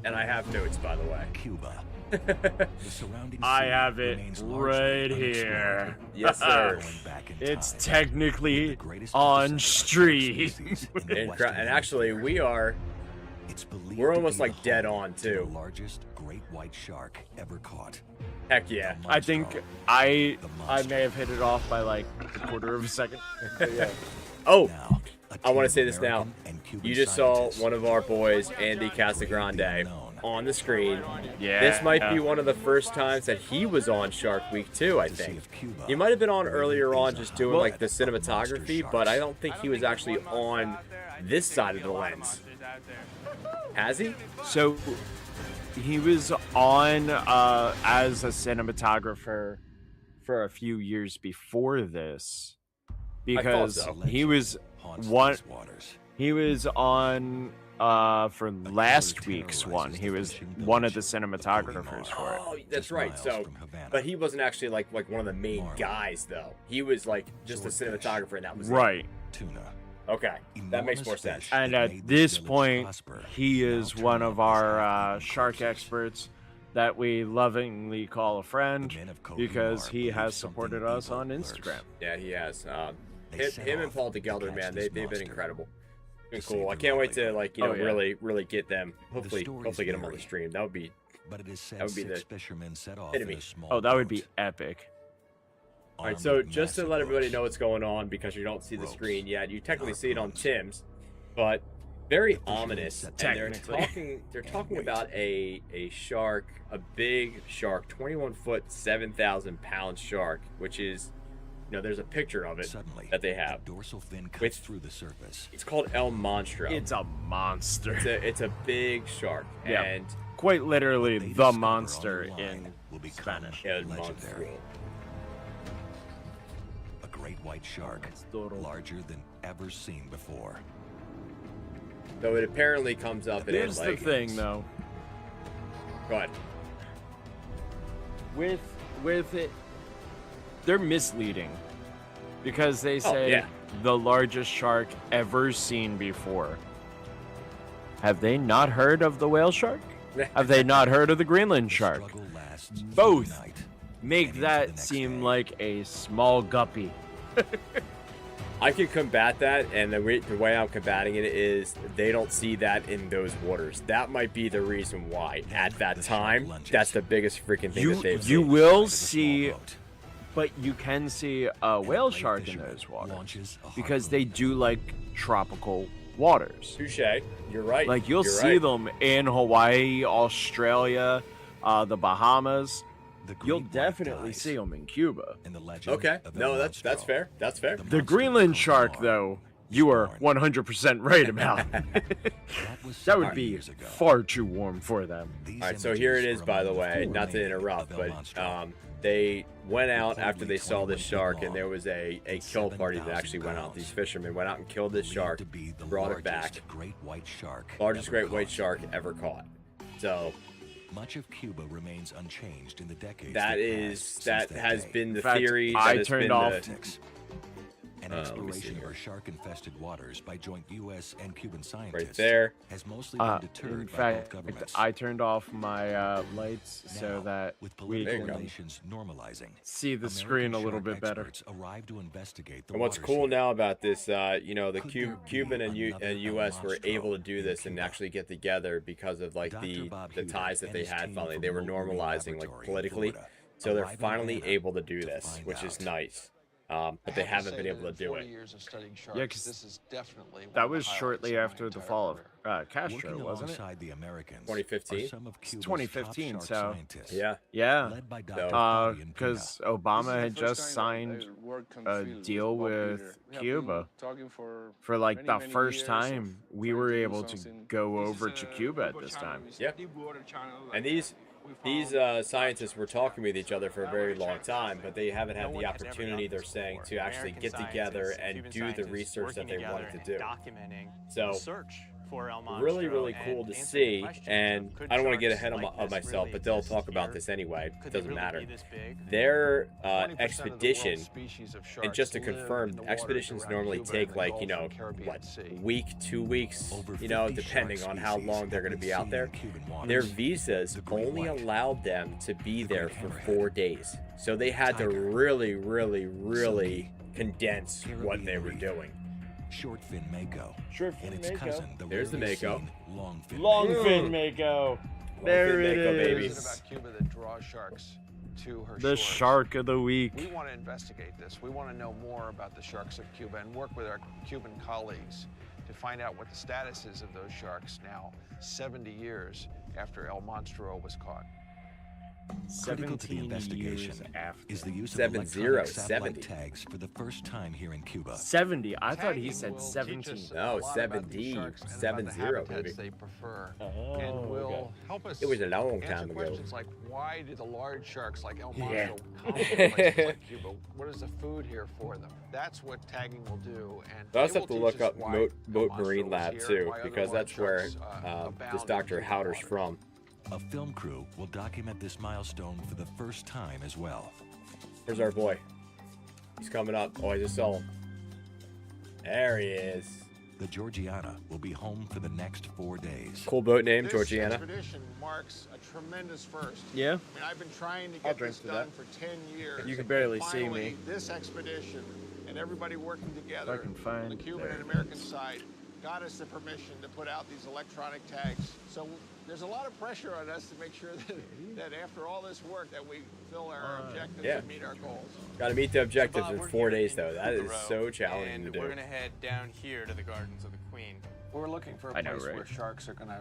And I have notes, by the way. Cuba. I have it right here. Yes, sir. It's technically on stream. And actually, we're almost like dead on too. The largest great white shark ever caught. Heck yeah. I think I may have hit it off by like a quarter of a second. Yeah. Oh, Now, I want to say this now. Cuban You just saw scientists one of our boys, Andy are believed to be Casagrande, known on the screen. Yeah. This might be one of the first times that he was on Shark Week too, I to see think. if Cuba He might have been on earlier on is just a doing hotbed like the of monster cinematography, but I sharks. don't think he was actually on this side of the lens. Has he? So he was on as a cinematographer for a few years before this because so. he was Haunts one these waters. he was on for last week's one. He was one of the cinematographers for it. Oh, that's Just right. miles So, from Havana. but he wasn't actually like one of the main Marlin. guys though. He was like just a Swordfish. cinematographer, and that was it. Right. Tuna. Okay, that makes Enormous more sense. fish. And that at made this village point, prosper he now is turn one up of as our active shark cruisers. experts that we lovingly call a friend The men of Koh because Samar he believe has something supported us evil on lurks. Instagram. Yeah, he has. They set Him and off Paul to together, catch man, this they've been monster. incredible. Been To cool. save I their can't wait to livelihood. Oh, yeah. really get them. Hopefully stories get them on the vary. stream. That would be But it is said That would be 6 the fishermen set off epitome. in a small Oh, that would be boat. epic. all right. Armed So with just to massive let everybody hooks. know what's going on, because you don't see the ropes, screen yet, you technically see it on harpoons. Tim's, but very fishermen ominous. set And the they're Technically. talking wait. about a shark, a big shark, 21 foot, 7,000-pound shark, which is, there's a picture of it Suddenly, that they have. the dorsal fin cuts With- through the surface. It's called El Monstro. It's a monster. It's a big shark, Yeah. and Quite literally They the discover on monster the line in will become Spanish. El legendary. Monstro. A great white shark, Monstro. larger than ever seen before. So it apparently comes up and Here's it's the like, thing, though. go ahead. With it, they're misleading because they say yeah. the largest shark ever seen before. Have they not heard of the whale shark? Have they not heard of the Greenland The shark? struggle lasts through the Both night. Make and into the that next seem day. like a small guppy. I can combat that, and the way I'm combating it is they don't see that in those waters. That might be the reason why. At that The shark time, lunges. that's the biggest freaking thing that they've You seen. will Side of a small see, boat. but you can see a And whale great shark in fisherman those waters launches a because they harpoon. do like tropical waters. Touche. You're right. Like you'll You're see right. them in Hawaii, Australia, the Bahamas. The You'll great white definitely dies, see them in Cuba. and the legend Okay. of No, El that's Monstro. fair. That's fair. The monster Greenland of shark, Koh though, Samar you are born. 100% right about. That was That would 70 be years ago. far too warm for them. These All right. So here it images is, were by the among way. full Not to remaining interrupt, of El but Monstro, they went out after they saw this shark, and there was a kill party that 7,000 actually went out. pounds. These fishermen went out and killed this Believed shark, to be the brought it back. largest great white shark Largest ever great white caught. shark ever caught. So Much of Cuba remains unchanged in the decades that passed that since that has day. been the In fact, theory. That I has turned been off- Politics. An let me see exploration here. for shark-infested waters by joint U.S. and Cuban scientists right there. has mostly been deterred In by both fact, governments. I turned off my lights so Now, that with we political There you go. relations normalizing, see the American screen a little shark bit better. experts arrived to investigate the And what's watershed. cool now about this, you know, the Could there be Cuban and another U.S. were El able to Monstro do in this and Cuba? actually get together because of like Dr. Bob the Huder ties that and they his had team finally. from They were Mote Marine normalizing like Laboratory in politically, Florida so they're arrive in finally Atlanta able to do to this, find which is out. nice. But they haven't been able to do it. Yeah, 'cause this is definitely That was shortly after the fall of Castro, Working wasn't it? alongside the Americans 2015? are some of Cuba's 2015, top shark so- scientists, Yeah. Yeah, led by So- Dr. Fabian Pina. because Obama had just signed a deal with Cuba. For like the first time, we were able to go over to Cuba at this time. Yeah. And these scientists were talking with each other for a very long time, but they haven't had the opportunity, they're saying, to actually get together and do the research that they wanted to do. So really cool to see, and I don't want to get ahead of myself, but they'll talk about this anyway. It doesn't matter. Their expedition, and just to confirm, expeditions normally take like, you know, what, week, 2 weeks, Over you know, 50 depending shark on how species long they're have going to been be out seen there. in Cuban waters. Their visas The great only white, allowed them to be the there great for hammerhead, 4 days. So they had to tiger, really condense what they Caribbean were reef, doing. shortfin mako, Shortfin and its mako. cousin, the There's the rarely mako. seen longfin Longfin mako. mako. There Longfin it mako, baby. is. about Cuba that draws sharks to her The shores. shark of the week. We want to investigate this. We want to know more about the sharks of Cuba and work with our Cuban colleagues to find out what the status is of those sharks now, 70 years after El Monstro was caught. Critical to the 17 years investigation after. is the use of 70, electronic satellite 70. tags for the first time here in Cuba. 70. I thought he Tagging said will teach 17. us a No, lot about 70, these sharks and about the 70, habitats baby. they prefer, Oh, and will okay. help us It was a long answer time ago. questions like, why do the large sharks like El Monstro Yeah. come from places like Cuba? What is the food here for them? That's what tagging will do. And I also it have to will look teach us up why Moat El Marine Monstro Lab was here and too, why other because large that's where sharks, abound this in Dr. Cuban Howder's waters. from. A film crew will document this milestone for the first time as well. Where's our boy? He's coming up. Oh, I just saw him. There he is. The Georgiana will be home for the next 4 days. Cool boat name, This Georgiana. expedition marks a tremendous first. Yeah. I mean, I've been trying to I'll get drink this to done that. for 10 years. You can barely see Finally, me. This expedition and everybody working together can find on the Cuban there. and American side got us the permission to put out these electronic tags. So there's a lot of pressure on us to make sure that after all this work that we fill our objectives Yeah. and meet our goals. Got to meet the objectives Bob, in we're 4 here days, in though. That is Thoreau, so challenging and to do. we're gonna head down here to the Gardens of the Queen. We're looking for a I know, place right? where sharks are going to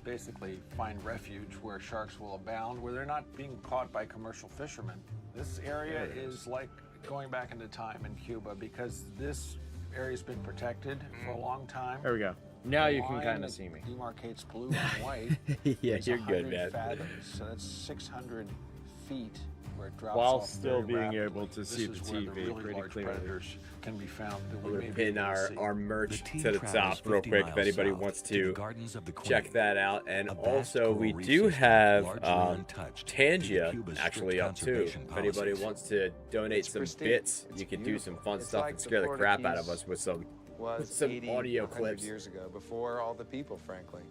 basically find refuge, where sharks will abound, where they're not being caught by commercial fishermen. This area is like going back into time in Cuba because this area's been protected for a long time. There we go. Now The you can line kind of that see me. Demarcates blue and white. Yeah, is you're good, 100 man. Fathoms, so that's 600 feet where it drops While off still very being rapidly. able to This see is the where TV really pretty large clearly. predators can be found that we We're may be pinning able to our see. merch The team to the travels top real 50 quick if miles anybody south wants to the to Gardens of the Queen. check that out. And A vast also, coral we reef do system have largely untouched due to Tangia Cuba's actually strict up too. conservation If anybody policies. wants to donate It's some pristine. bits, It's you can do beautiful. some fun It's stuff like and the scare the Florida crap out of Keys us with some was some 80, audio 100 clips. years ago, before all the people, frankly.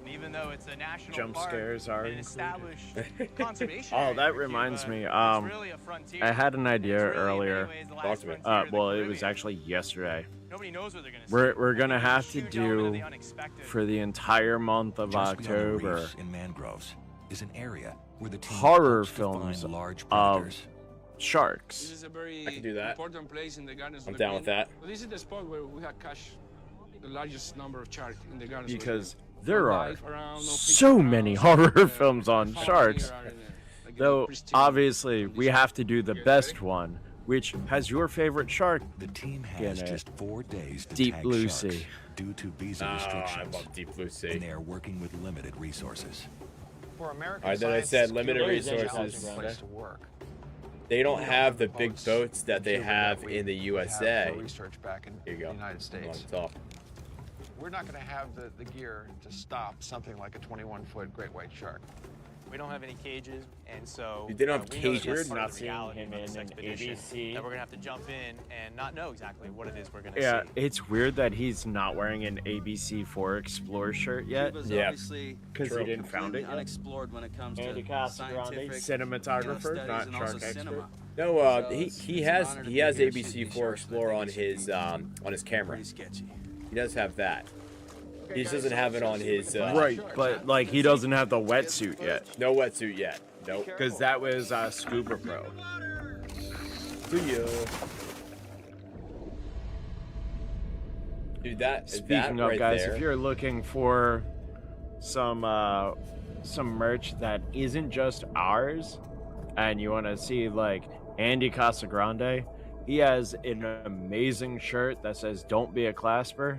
And even though it's a national Jump park scares are and an included. established conservation Oh, area that for reminds Cuba, me, it's really a frontier. I had an And idea it's really, in many earlier. ways, the Talk last to me. frontier of the Well, it was Caribbean. actually yesterday. Nobody knows where they're gonna We're see. gonna And have it's to a huge element of the do unexpected. for the entire month of Just beyond the October reefs in mangroves is an area where the team horror hopes to films find large of predators. This sharks. is a very I can do that. important place in the Gardens I'm of the down with Queen. that. This is the spot where we have catch the largest number of sharks in the Gardens Because of the Queen. there From are live around, no so fish many around, horror films on farms sharks. here are in like in Though pristine obviously we condition. have to do the You guys best ready? one, which has your favorite shark. The team Get has it. just 4 days to Deep tag Blue sharks Sea. due to visa Oh, I restrictions, love Deep Blue and Sea. they are working with limited resources. For American Alright, then I scientists, said limited Cuba is a resources. challenging place to work. They don't We have the the big boats that they Cuba have we in the have USA. for research back in Here you the go. United States. On top. We're not going to have the gear to stop something like a 21-foot great white shark. We don't have any cages, and so You didn't have we know that cages? that's part Not of the seeing reality him of in this an expedition, ABC. that we're gonna have to jump in and not know exactly what it is we're gonna Yeah, see. it's weird that he's not wearing an ABC4 Explorer shirt yet. Cuba's Yeah. obviously Because he didn't found it completely yet. unexplored when it comes Andy to Casagrande, scientific cinematographer, studies not and shark also expert. cinema. No, So he it's he an has honor to he be has here shooting these ABC4 sharks, but I Explorer think on his camera. pretty sketchy. He does have that. He just doesn't have it on his Right, but like he doesn't have the wetsuit yet. no wetsuit yet. Nope. Because that was Scuba Pro. See ya. Dude, that Speaking that of right guys, there, if you're looking for some merch that isn't just ours, and you want to see like Andy Casagrande, he has an amazing shirt that says "Don't be a clasper."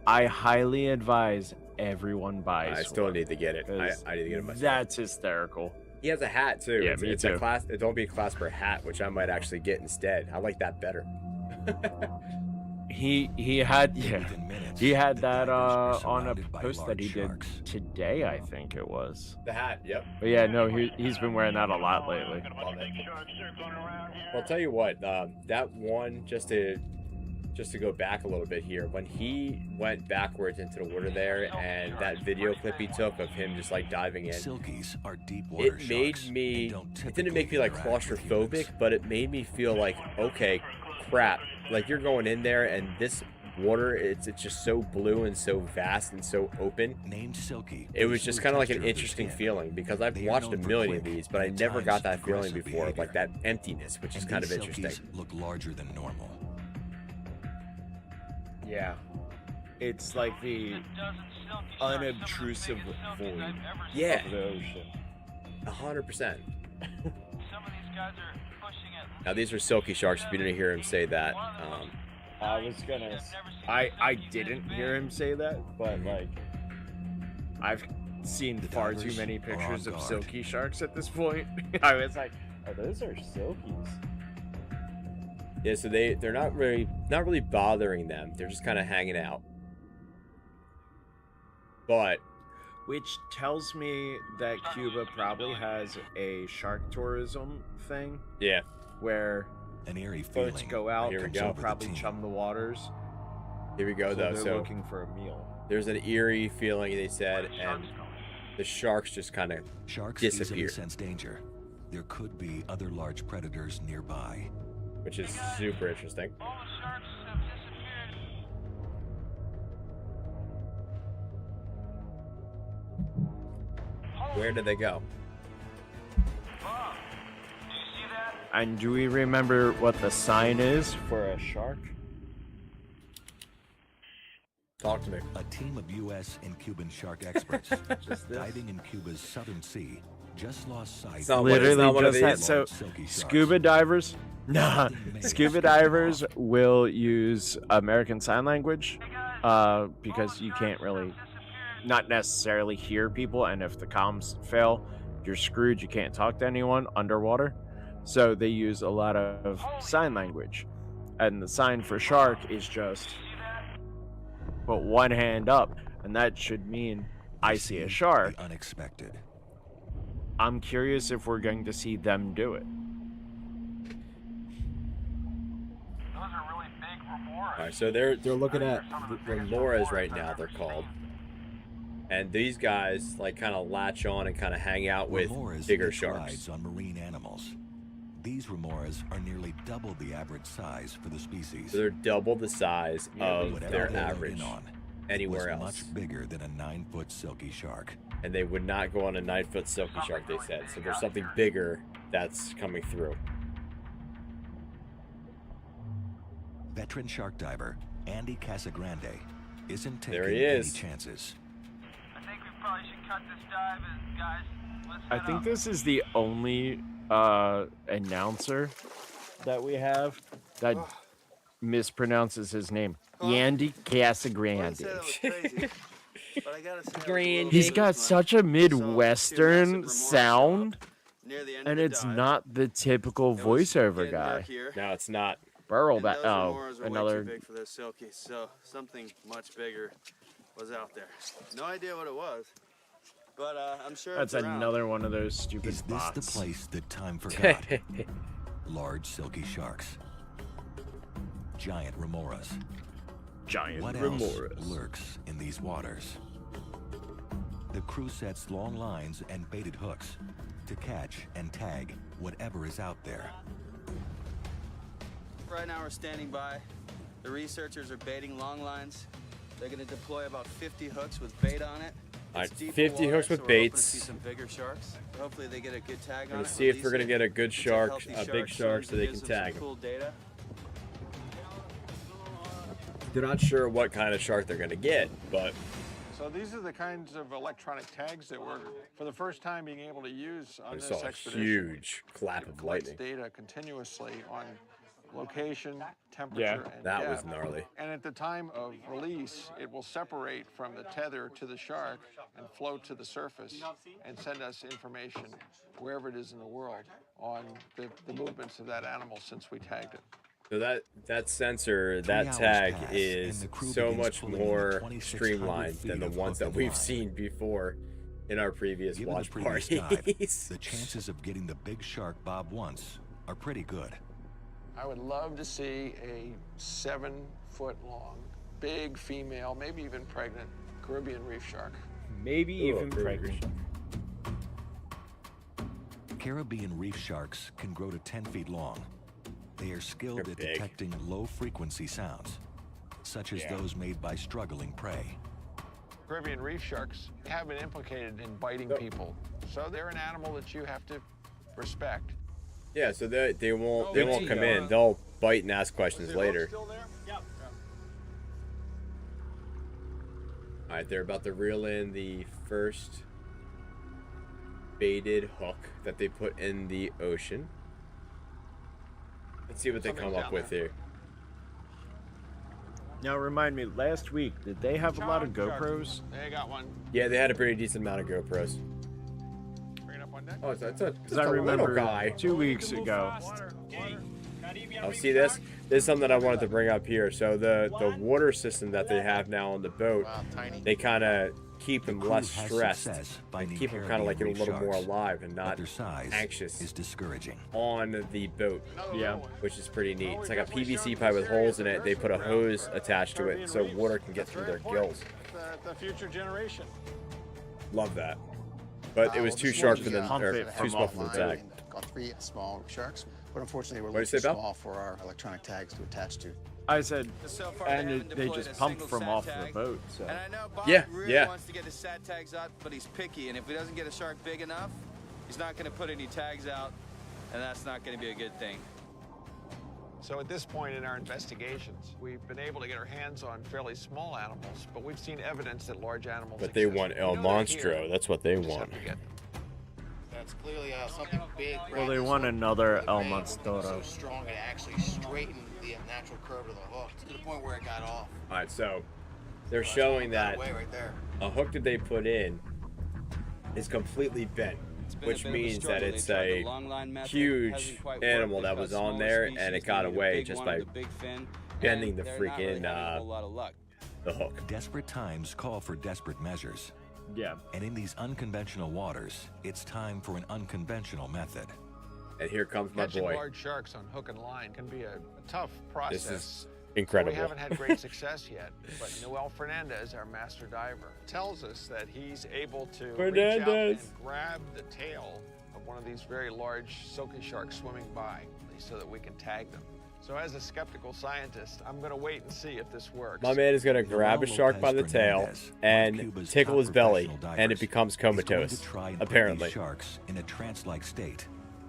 I highly advise everyone buys. I still one, need to get it. 'cause I need to get it myself. That's hysterical. He has a hat too. Yeah, it's, me it's too. a class. Don't be a class for a hat, which I might actually get instead. I like that better. He had Within minutes, he had the that divers are on a surrounded by post that he large did sharks. today, I think it was. The hat. Yep. But yeah, no, he's been wearing that a lot lately. Love it. Well, I'll tell you what. That one just to go back a little bit here, when he went backwards into the water there, and that video clip he took of him just like diving in, Silkies are deep water it made sharks. me. They don't It didn't make me typically like interact with claustrophobic, humans. but it made me feel like, okay, crap. Like you're going in there, and this water, it's just so blue and so vast and so open. Named Silky. It for was the just smooth kind of like texture an of their interesting skin. feeling, because I've They are watched a known for million of quick these, but I and at never got times that feeling aggressive before, like behavior. that emptiness, which is And kind of these interesting. Silkies look larger than normal. Yeah. It's like the unobtrusive void Yeah, of the ocean. 100%. Now these are silky sharks. If you didn't hear him say that, I was gonna. I didn't hear him say that, but like, I've seen The far too divers many are on pictures of guard. silky sharks at this point. I was like, oh, those are silkies. yeah. So they're not really bothering them. They're just kind of hanging out. But Which tells me that Cuba probably has a shark tourism thing yeah, where An eerie feeling. boats go out, Here we and go. they'll over the probably team. chum the waters. here we go So though. they're So looking for a meal. there's an eerie feeling, they said, and the sharks just kind of Sharks disappear. easily sense danger. There could be other large predators nearby. which is super interesting. Where did they go? And do we remember what the sign is for a shark? Talk to me. A team of U.S. and Cuban shark experts Just this? diving in Cuba's southern sea just lost sight. It's not of one- it's Literally not one of just that. these. So, silky sharks. scuba divers? Nah, scuba divers will use American Sign Language because you can't really, not necessarily hear people, and if the comms fail, you're screwed. You can't talk to anyone underwater. So they use a lot of sign language. And the sign for shark is just put one hand up, and that should mean I see a shark. The unexpected. I'm curious if we're going to see them do it. All right, so they're looking at the remoras right now. They're called, and these guys like kind of latch on and kind of hang out with Remoras bigger make sharks. rides on marine animals. These remoras are nearly double the average size for the species. So they're double the size of Whatever their they load average in on anywhere was else, much bigger than a 9-foot silky shark. and they would not go on a 9-foot silky shark. They said so. There's something bigger that's coming through. Veteran shark diver Andy Casagrande isn't taking There he any is. chances. I think we probably should cut this dive and guys, let's I head think up. this is the only announcer that we have that mispronounces his name. Yandy Casagrande. He's got such a Midwestern sound near the end And of the it's dive. not the typical It was voiceover getting guy. murkier, No, it's not. Burl and back. those Oh, remoras were way another. too big for those silkies, so something much bigger was out there. No idea what it was, but I'm sure That's it's around. another one of those stupid Is this spots. the place that time forgot? Large silky sharks. Giant remoras. Giant What remoras. else lurks in these waters? The crew sets long lines and baited hooks to catch and tag whatever is out there. Right now we're standing by. The researchers are baiting long lines. They're going to deploy about 50 hooks with bait on it. Alright, It's deeper 50 water, hooks with so we're hoping to baits. see some bigger sharks. Hopefully they get a good tag We're on gonna it. see if we're release gonna it. get a good It's shark, healthy a big shark, shark, so they gives can them some tag 'em. cool data. They're not sure what kind of shark they're gonna get, but So these are the kinds of electronic tags that we're, for the first time, being able to use on I this saw a expedition. huge clap of Collects lightning. data continuously on location, temperature, and That was depth. gnarly. And at the time of release, it will separate from the tether to the shark and float to the surface and send us information wherever it is in the world on the movements of that animal since we tagged it. So that sensor, 3 that hours tag pass, is and the crew so begins much pulling in the more 2,600 streamlined than feet the of ones hook that and we've line. seen before in our previous Given watch the previous parties. dive, the chances of getting the big shark Bob wants are pretty good. I would love to see a 7-foot-long, big female, maybe even pregnant, Caribbean reef shark. Maybe Ooh, even pretty pregnant. Caribbean reef sharks can grow to 10 feet long. They are skilled They're at big. detecting low-frequency sounds, such as those made by struggling prey. Caribbean reef sharks have been implicated in biting people, so they're an animal that you have to respect. Yeah, so they won't Oh, come in. They'll bite and ask questions Is the later. hook still there? Yeah. All right, they're about to reel in the first baited hook that they put in the ocean. Let's see what they come Something's up down with there. here. Now remind me, last week did they have a lot of Shark. GoPros? They got one. Yeah, they had a pretty decent amount of GoPros. Bring it up on deck. Oh, it's a Because I remember 2 weeks ago. Oh, see this? This is something I wanted to bring up here. So the water system that they have now on the boat, they kind of keep them crew less has stressed. success They finding keep them kind of like a Caribbean little reef more sharks, alive and but not their size anxious is discouraging. on the boat, Yeah. which is pretty neat. It's like a PVC pipe with holes in it. They put a hose attached to it so water can get through their gills. The future generation. Love that. But it was too sharp for them, Pump or it too from small for them to offline. tag. Got 3 small sharks, but unfortunately we're a What'd little you say, too Bell? small for our electronic tags to attach to. I said, So far, and haven't they deployed just a pump single from sat off tag. the boat. So And I know Bob Yeah, really yeah. wants to get his sat tags out, but he's picky, and if he doesn't get a shark big enough, he's not going to put any tags out, and that's not going to be a good thing. So at this point in our investigations, we've been able to get our hands on fairly small animals, but we've seen evidence that large animals But they exist. want We El know they're Monstro. here. That's what they We just want. have to get them. That's clearly something big. Well, they want another El So Monstro. strong it actually straightened the natural curve of the hook to the point where it got off. All right, so they're showing that Way right there. a hook that they put in is completely bent, It's been a which bit of a means that struggle. it's They tried the a long line method, huge hasn't quite worked. animal They've that got was on smaller there, and species, it got they need a away big just one by with a big fin, bending and the they're not really freaking, having a whole lot of luck. the hook. Desperate times call for desperate measures. yeah. And in these unconventional waters, it's time for an unconventional method. And here comes my Catching boy. large sharks on hook and line can be a tough process. This is incredible. We haven't had great success yet, but Noel Fernandez, our master diver, tells us that he's able to reach out Fernandez. and grab the tail of one of these very large silky sharks swimming by so that we can tag them. So as a skeptical scientist, I'm going to wait and see if this works. My man is gonna grab a Noel shark by the Lopez tail Fernandez, one of and Cuba's tickle top his belly, professional and it divers, becomes is going comatose. to try and put Apparently. these sharks in a trance-like state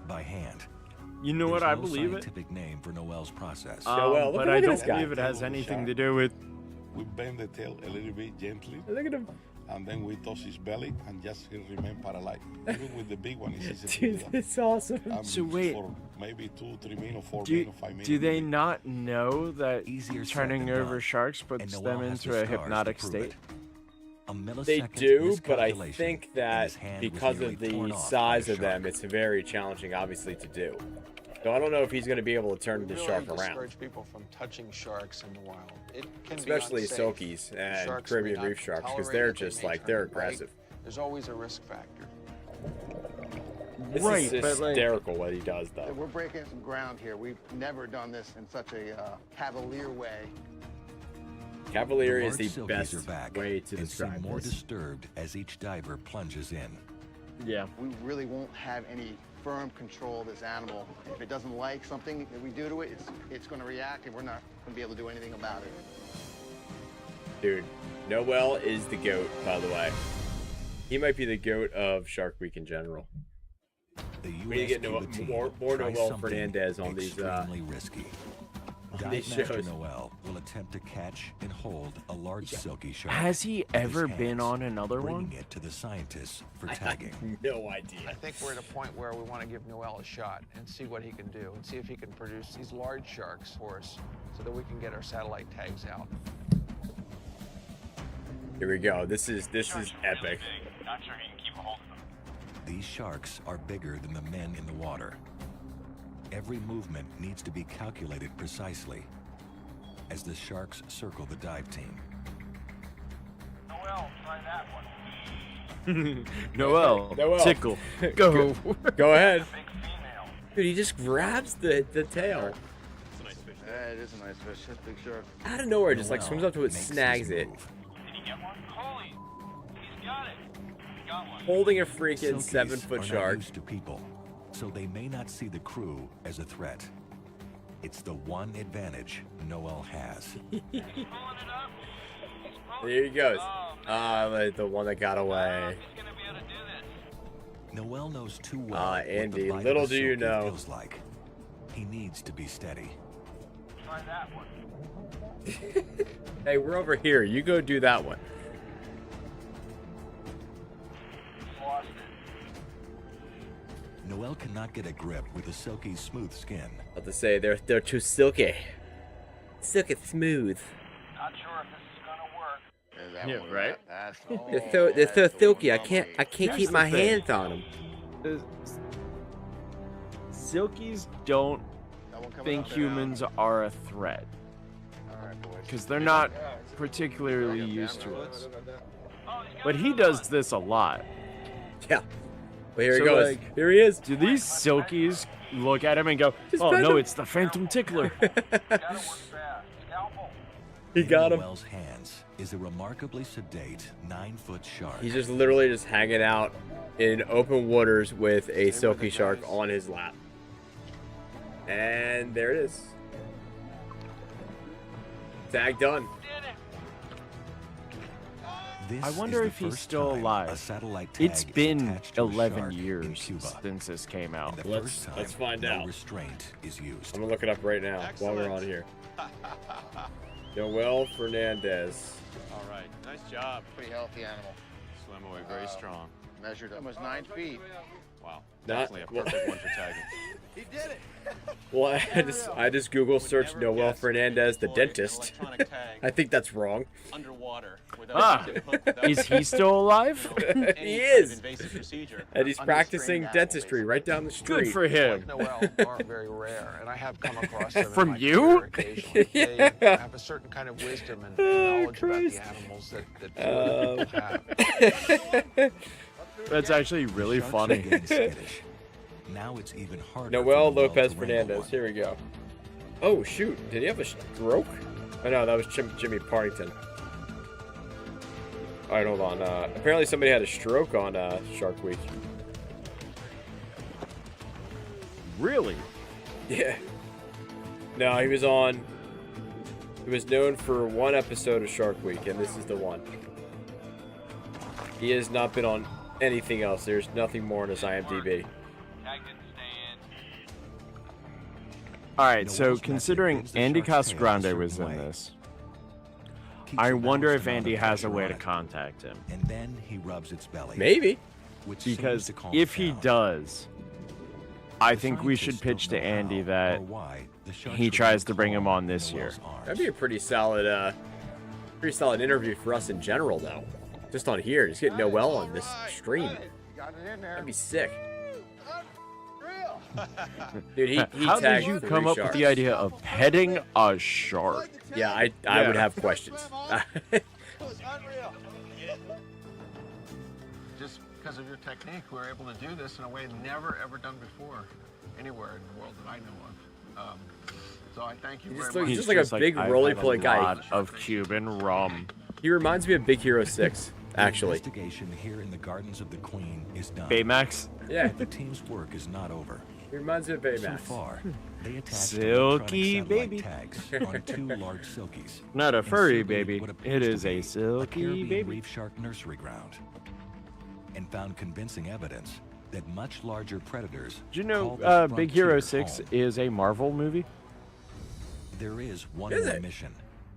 by hand. You know what? There's I no believe it. scientific name for Noel's process. Noel, look But at I this don't guy. believe it has anything to do with. We bend the tail a little bit gently, Look at him. and then we toss his belly, and just he'll remain paralyzed. Even with the big one, it's easy to do Dude, that. it's awesome. So wait. For maybe 2, 3 minutes, 4 Do, minutes, 5 minutes. do they not know that Easier said turning than over done, sharks and puts Noel them has into the a scars to hypnotic prove state? it. A They millisecond do, but I miscalculation, think and that his hand was because nearly of torn the off by size a of them, shark. it's very challenging, obviously, to do. So I don't know if he's going to be able to turn the Really shark around. discourage people from touching sharks in the wild. It can Especially be unsafe. silkies The and sharks may Caribbean not reef sharks, because tolerate they're it, they just may like, turn they're and bite. aggressive. There's always a risk factor. This Right, is but, like- hysterical what he does, though. We're breaking some ground here. We've never done this in such a cavalier way. Cavalier The is the large best silkies are back way to and seem describe more this. disturbed as each diver plunges in. Yeah. We really won't have any firm control of this animal. If it doesn't like something that we do to it, it's going to react, and we're not going to be able to do anything about it. Dude, Noel is the GOAT, by the way. He might be the GOAT of Shark Week in general. The We need to get US Cuba more team tries Noel something Fernandez on these extremely risky. on these Dive Master shows. Noel will attempt to catch and hold a large silky shark. Has he with his ever been hands, on another bringing one? it to the scientists for I tagging. have no idea. I think we're at a point where we want to give Noel a shot and see what he can do and see if he can produce these large sharks for us so that we can get our satellite tags out. Here we go. This is epic. Not sure he can keep a hold of them. These sharks are bigger than the men in the water. Every movement needs to be calculated precisely as the sharks circle the dive team. Noel, try that one. Noel, Noel. tickle, go. Go ahead. Big female. Dude, he just grabs the tail. Yeah, it is a nice fish. That's a big shark. Out of nowhere, just like Noel swims up to it, makes his snags it. move. Did he get one? Holy, he's got it. He got one. Holding a freaking Silkies 7-foot are not shark. used to people, so they may not see the crew as a threat. It's the one advantage Noel has. He's pulling it up. He's pulling There he goes. Oh, Like the one that got away. he's gonna be able to do this. Noel knows too well Andy, what the bite little of a do you silkie know. feels like. He needs to be steady. Try that one. Hey, we're over here. You go do that one. Lost it. Noel cannot get a grip with the silky's smooth skin. About to say they're too silky. Silky smooth. Not sure if this is gonna work. There's that Yeah, one. right? That's, They're so that's the silky. I one can't lovely. keep the my thing. hands on them. Silkies don't That one coming think up? humans are a threat All right, boys. because they're not particularly used to us. Oh, he's got But he another does this a lot. Yeah. Well, here he So, goes. like- Here he is. Do these silkies look at him and go, Just "Oh pet no, him." it's the phantom tickler"? one. Gotta work fast. Scalpel. He In got him. Noel's hands is a remarkably sedate 9-foot shark. He's just literally just hanging out in open waters with a Stay silky with it, shark guys. on his lap. And there it is. Tag done. Did it. This I is wonder the if he's first still time alive. A satellite tag It's is been attached to a 11 shark in years Cuba. since this came out. And the Let's- first time, let's find no out. restraint is used. I'm gonna look it up right now while we're on here. Noel Fernandez. All right, nice job. Pretty healthy animal. Swim away very strong. Measured almost 9 feet. Wow, Not- definitely a perfect one for tagging. He did it. Well, I just Google searched Never Noel guess Fernandez, the deploy an dentist. electronic tag I think that's wrong. underwater without Ah, a hook, without is he still alive? any He kind of is. invasive procedure. And he's practicing Unrestrained dentistry animal, right down the street. Good for him. Noel aren't very rare, and I have come across them in From my you? career occasionally. Yeah. They have a certain kind of wisdom and knowledge about Christ. the animals that few people have. That's actually really Sharks are funny. getting skittish. Now it's even harder. Noel for Lopez to wrangle Fernandez. one. Here we go. Oh shoot! Did he have a stroke? Oh no, that was Jimmy Partington. All right, hold on. Apparently somebody had a stroke on Shark Week. Really? Yeah. No, he was on. He was known for one episode of Shark Week, and this is the one. He has not been on anything else. There's nothing more on his IMDb. Tag didn't stay All right, so Noel's method considering bends the Andy shark's tail a Casagrande certain was in way. this, Keeps I a wonder balanced if amount Andy of has a pressure way on to it, contact him. and then he rubs its belly. Maybe. Which seems Because to calm if it he down. does, I The think we should scientists pitch to don't know Andy how that or why the sharks he remain tries to bring him calm on in this year. Noel's arms. That'd be a pretty solid interview for us in general, though. Just on here, just getting Noel on this stream. You got it in there. That'd be sick. Unreal. Dude, he How did tagged you 3 come up with sharks. the idea of petting a shark? Yeah, I would have questions. Just because of your technique, we're able to do this in a way never ever done before anywhere in the world that I know of. So I thank you He very just much. looks He's just like a just big I've roly-poly had guy. a lot of Cuban rum. He reminds me of Big Hero 6, actually. The investigation here in the Gardens of the Queen is done. Baymax? Yeah, The team's work is not over. he reminds me of So Baymax. far, they attached Silky electronic baby. satellite tags on 2 large silkies. Not a furry and surveyed baby. what It appears is to a be silky Caribbean baby. reef shark nursery ground, and found convincing evidence that much larger predators. Did you know call this Big Hero frontier 6 home. is a Marvel movie? There is one Is more it? mission.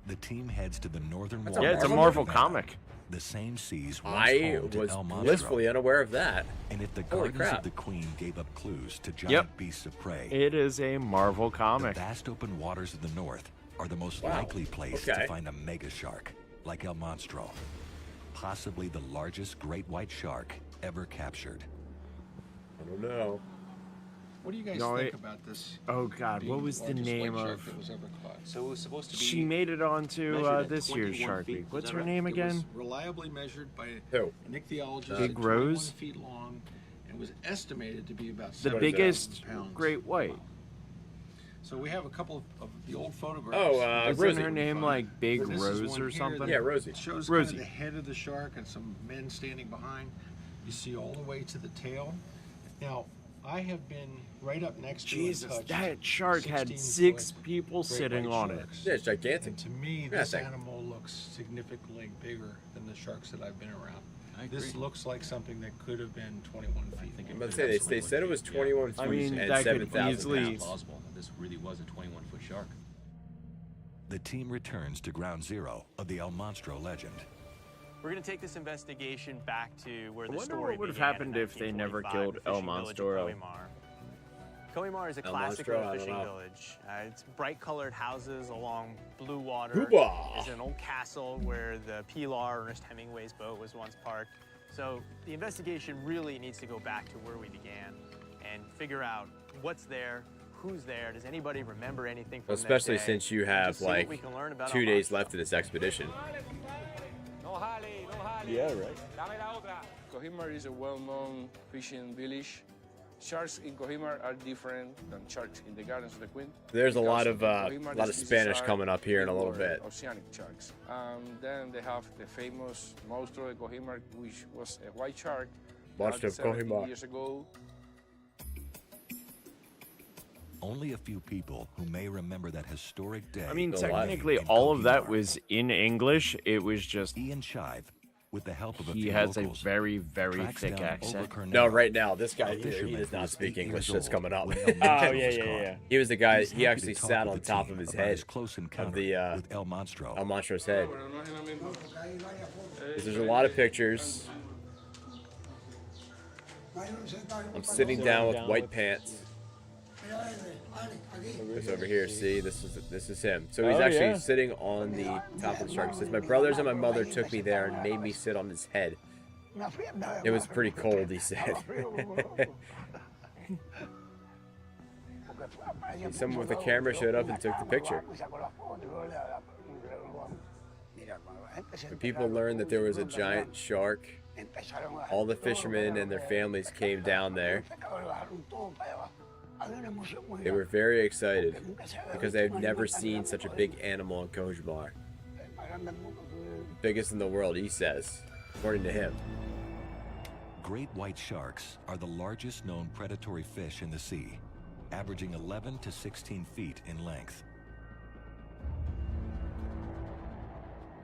The team heads to the northern That's a waters Yeah, it's a of Marvel Nevada, comic. the same seas once I home to was El Monstro. blissfully unaware of that. And if the Holy Gardens crap. of the Queen gave up clues to giant Yep. beasts of prey, It is a Marvel the comic. vast open waters of the north are the most Wow. likely place Okay. to find a mega shark like El Monstro, possibly the largest great white shark ever captured. I don't know. What do you guys No, think it- about this? Oh God, being what was the largest name white shark of? that was ever caught? So it was supposed to be. She made it onto measured at this year's 21 Shark feet. Week. Is What's that her right? name It again? was reliably measured by Who? an ichthyologist Big at 21 Rose? feet long and was estimated to be about The 7,000 biggest pounds. great white. So we have a couple of the old photographs. Oh, Isn't Rosie. her name like Big This is Rose one or here something? that Yeah, Rosie. shows Rosie. kind of the head of the shark and some men standing behind. You see all the way to the tail. Now, I have been right up next to Jesus, and touched that shark had 16 6 foot people great sitting white on it. sharks. Yeah, it's gigantic. And to me, Yeah, this thank- animal looks significantly bigger than the sharks that I've been around. I This agree. looks like something that could have been 21 feet. I'm about to say, they said it was 21 feet I mean, and that could 7,000 easily- pounds. Plausible that this really was a 21-foot shark. The team returns to ground zero of the El Monstro legend. We're going to take this investigation back to where I the wonder story what would have began happened in if they never 1945 killed with the El fishing village of Monstro. Kohimar. Kohimar is a El classic Monstro, little I don't fishing know. village. It's bright colored houses along blue water. Hooba! There's an old castle where the Pilar, Ernest Hemingway's boat, was once parked. So the investigation really needs to go back to where we began and figure out what's there, who's there, does anybody remember anything from Especially that day, since you and have just see what like we can learn about 2 El days Monstro. left of this expedition. Yeah, right. Kohimar is a well-known fishing village. Sharks in Kohimar are different than sharks in the Gardens of the Queen. There's a because lot of in Kohimar, the species Spanish are coming up here in a little bigger bit. Oceanic sharks. Then they have the famous Monstro de Kohimar, which was a white shark. Monster that of 17 Kohimar. years ago. Only a few people who may remember that historic day. I mean, A lot. technically, in all of that Kohimar. was in English. It was just Ian Shive, with the help of a he few has locals, a very, very tracks thick down accent. Over No, Cornell, right now, this guy a here, he fisherman does who not was speak 8 English years that's old coming up. when El Oh, Monstro yeah, was yeah, caught. yeah. He was the guy, He's he happy actually to talk sat to on the top team of his about head, his close encounter with El Monstro. El Monstro's head. There's a lot of pictures. I'm sitting down with white pants. This over here, see, this is him. So he's Oh, actually yeah. sitting on the top of the shark. He says, my brothers and my mother took me there and made me sit on his head. It was pretty cold, he said. Someone with a camera showed up and took the picture. When people learned that there was a giant shark, all the fishermen and their families came down there. They were very excited because they had never seen such a big animal in Kohimar. Biggest in the world, he says, according to him. Great white sharks are the largest known predatory fish in the sea, averaging 11 to 16 feet in length.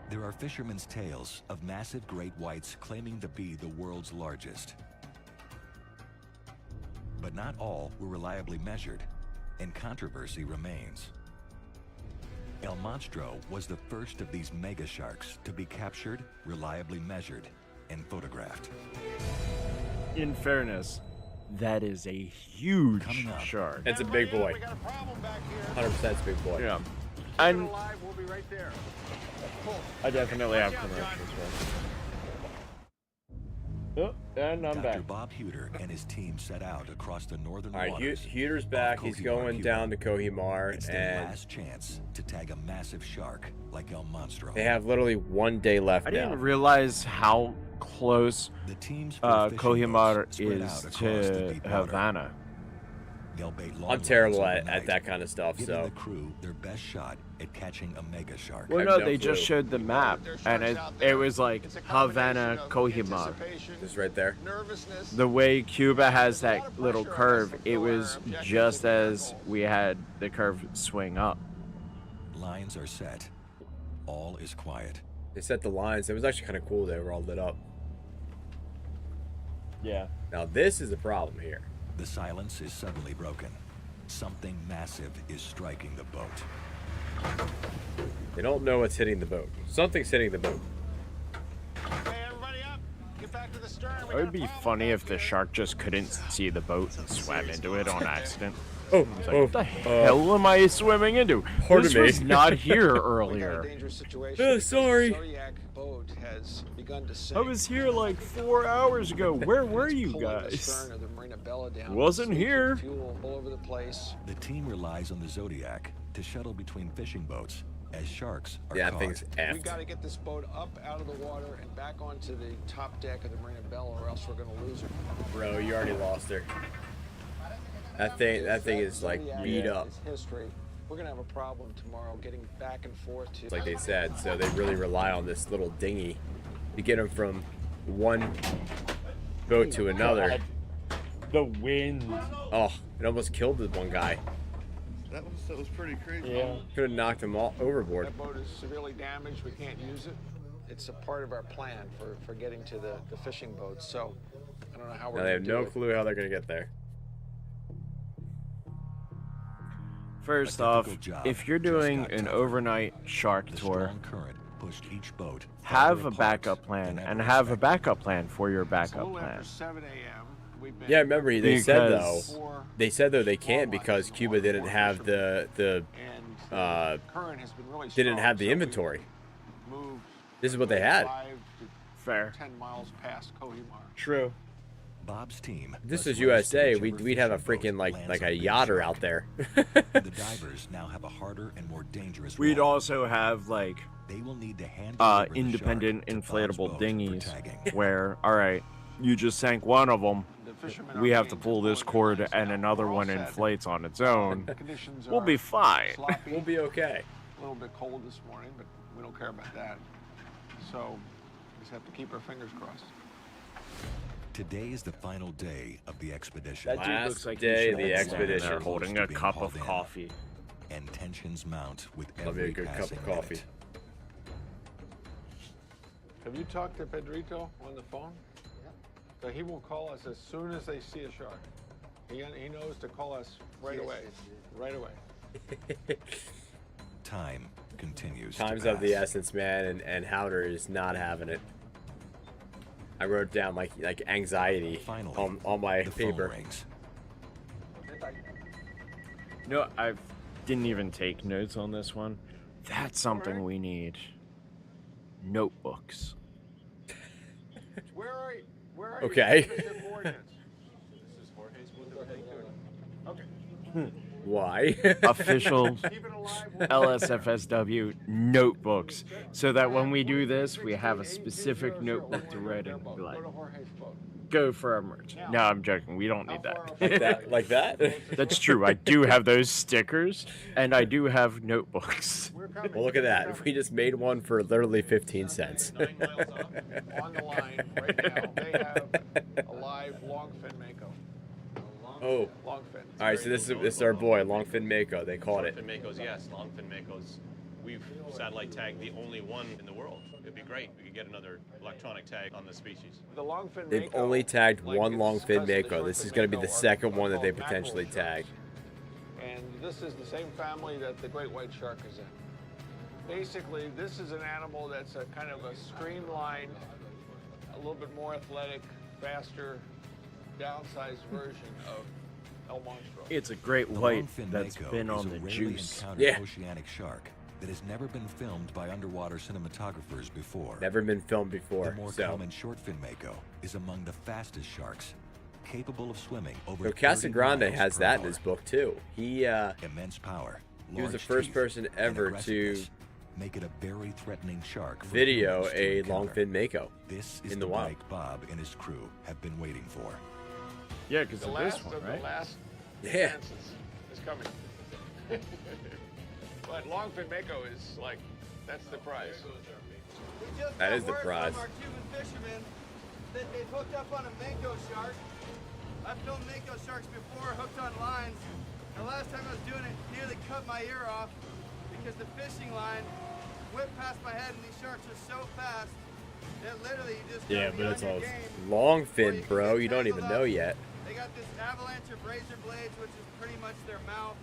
There are fishermen's tales of massive great whites claiming to be the world's largest. But not all were reliably measured, and controversy remains. El Monstro was the first of these mega sharks to be captured, reliably measured, and photographed. In fairness, that is a huge Coming up. shark. It's a big boy. 100% it's a big boy. Yeah. And Live, we'll be right there. I definitely have commercials. Oh, and I'm Dr. back. Bob Huter and his team set out across the northern All right, waters. Huter's back. off He's Kohimar, going Cuba. down to Kohimar, It's their and last chance to tag a massive shark like El Monstro. they have literally 1 day left I now. didn't realize how close The team's four fishing Kohimar boats spread is out across the to deep water. Havana. They'll bait long I'm lines terrible at overnight, that kind of stuff, giving so the crew their best shot at catching a mega shark. Well, I no, have no they just clue. showed the map, and it was like Havana, Kohimar. just right there. The way Cuba has that little curve, it was just as we had the curve swing up. Lines are set. All is quiet. They set the lines. It was actually kind of cool. They were all lit up. Yeah. Now this is the problem here. The silence is suddenly broken. Something massive is striking the boat. They don't know what's hitting the boat. Something's hitting the boat. Hey, everybody up! Get back to the stern. It would be funny if the shark just couldn't see the boat and swam into it on accident. Oh, It's like, what the hell am I swimming into? pardon This me. was not here We got a earlier. dangerous situation. Oh, because sorry. The Zodiac boat has begun to sink. I was here like 4 hours ago. Where were It's you pulling the guys? stern of the Marina Bella down. Wasn't It's leaking here. Fuel all over the place. The team relies on the Zodiac to shuttle between fishing boats as sharks are Yeah, that caught. thing's We effed. got to get this boat up out of the water and back onto the top deck of the Marina Bella, or else we're going to lose her. Bro, you already lost her. That thing is like Zodiac beat up. is history. We're going to have a problem tomorrow getting back and forth to. Like they said, so they really rely on this little dinghy to get them from one boat to another. The wind. Oh, it almost killed the one guy. That was pretty crazy. Yeah. Could have knocked him all overboard. That boat is severely damaged. We can't use it. It's a part of our plan for getting to the fishing boats. So I don't know how we're Now they going have to do no it. clue how they're gonna get there. First A off, difficult job if you're just doing got an tougher. overnight shark The tour, strong current pushed each boat have farther a apart backup plan than and ever have a expected. backup plan for your It's a backup little plan. after 7 a.m. We've been Yeah, remember they said though. Because- They can't because Cuba didn't have the and uh, current has been really didn't strong, have the so inventory. we've moved This is what they had. 5 to Fair. 10 miles past Kohimar. True. Bob's team. This must is race to USA. whichever We'd have a fishing boat freaking like lands a on Big yachter Shark. out there. The divers now have a harder and more dangerous We'd role. also have like They will need to hand deliver the independent shark to Bob's inflatable boat for dinghies tagging. where, all right, you just sank one of them. The fishermen We are have to being pull this deployed cord right and now. another We're all one set. inflates on its own. Conditions We'll are be fine. sloppy. We'll be okay. A little bit cold this morning, but we don't care about that. So we just have to keep our fingers crossed. Today is the final day of the expedition. That dude Last looks like day he of should the be standing there expedition. holding Close a to being cup hauled of in. coffee. And tensions mount with That'll be every a good cup passing of coffee. minute. Have you talked to Pedrito on the phone? So he will call us as soon as they see a shark. He knows to call us right away. Right away. Time continues. Time's to of the pass. essence, man, and Howder is not having it. I wrote down like anxiety Finally, on my the phone paper. rings. No, I didn't even take notes on this one. That's something we need. Notebooks. Where are you? Where are Okay. you? Your coordinates. Why? Official Keep it alive. LSFSW notebooks. So that when we do this, we have a specific notebook to write in. Be like, Go to Jorge's boat. go for our merch. No, I'm joking. We don't need that. like that? That's true. I do have those stickers, and I do have notebooks. We're coming. Well, look at that. We just made one for literally 15 cents. 9 miles off. On the line right now. They have a live longfin mako. Oh. Longfin. All right, so this is our boy, Longfin Mako. They called it. Longfin Makos, yes. Longfin Makos. We've satellite tagged the only one in the world. It'd be great. We could get another electronic tag on the species. The longfin They've mako, only tagged like one its Longfin cousin, the Mako. This shortfin is going to be mako, the are second one that they called potentially mackerel tag. sharks. And this is the same family that the great white shark is in. Basically, this is an animal that's a kind of a streamlined, a little bit more athletic, faster, downsized version of El Monstro. It's a great The white longfin that's mako been is on a the rarely juice. encountered Yeah. oceanic shark that has never been filmed by underwater cinematographers before. Never been filmed before. The more so. common shortfin mako is among the fastest sharks, capable of swimming over So 30 Casagrande miles has per that in hour. his book too. He Immense power. he was the large first teeth, person and ever to aggressiveness make it a very threatening shark for video humans to a encounter. longfin mako This is in the the wild. break Bob and his crew have been waiting for. Yeah, because The of last this one, of right? the last Yeah. chances is coming. But longfin mako is like, that's the prize. That is the prize. From our Cuban fishermen that they hooked up on a mako shark. I've filmed mako sharks before, hooked on lines. The last time I was doing it, nearly cut my ear off because the fishing line whipped past my head, and these sharks are so fast that literally you just Yeah, gotta but be it's on all your game. longfin, bro. You don't even know yet. They got this avalanche of razor blades, which is pretty much their mouth.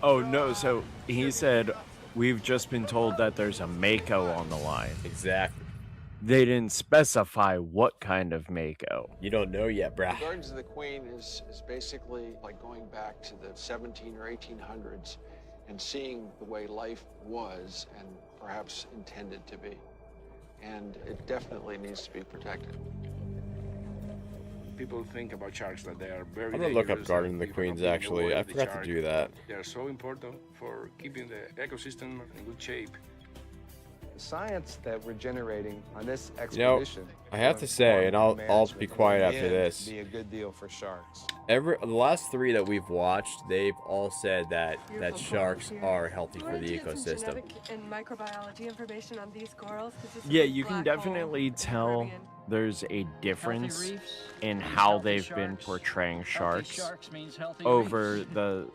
Oh no, so he said we've just been told that there's a mako on the line. Exactly. They didn't specify what kind of mako. You don't know yet, The bruh. Gardens of the Queen is basically like going back to the 17 or 1800s and seeing the way life was and perhaps intended to be. And it definitely needs to be protected. People think about sharks that they are very I'm gonna look up dangerous, Garden of that the you Queens cannot be in the actually. way I of the forgot to shark. do that. They are so important for keeping the ecosystem in good shape. The science that we're generating on this You know, expedition. I have to say, and I'll be quiet after this. Be a good deal for sharks. The last 3 that we've watched, they've all said that sharks are healthy for the ecosystem. Genetic and microbiology information on these corals? 'Cause it's a Yeah, big you can black hole definitely in the tell Caribbean. there's a difference reefs in means how healthy they've been sharks. portraying Healthy sharks sharks means healthy over reefs. the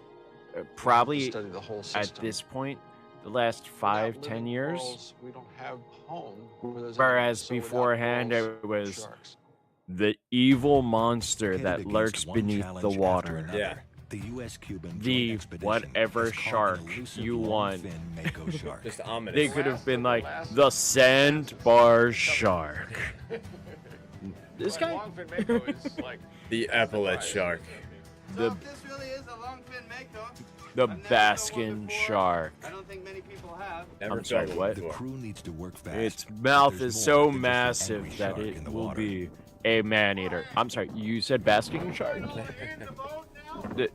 probably Study the whole at system. this point the last 5-10 Without years. living corals, we don't have home where those Whereas animals. So without beforehand corals, it was sharks. the evil monster Pitted that against lurks one beneath the challenge after water. another, Yeah. The U.S.-Cuban joint The expedition whatever has caught shark an elusive you want. longfin mako shark. Just ominous. They could have been like the sandbar shark. This But guy, longfin mako is like The epaulet shark. So the if this really is a longfin mako, the I've never felt one baskin before. shark. I don't think many people have. Never I'm sorry, felt what? it The before. crew needs to work fast. Its but mouth there's is more so than just an massive angry that shark it in the will water. be a man-eater. I'm sorry, you said basking shark?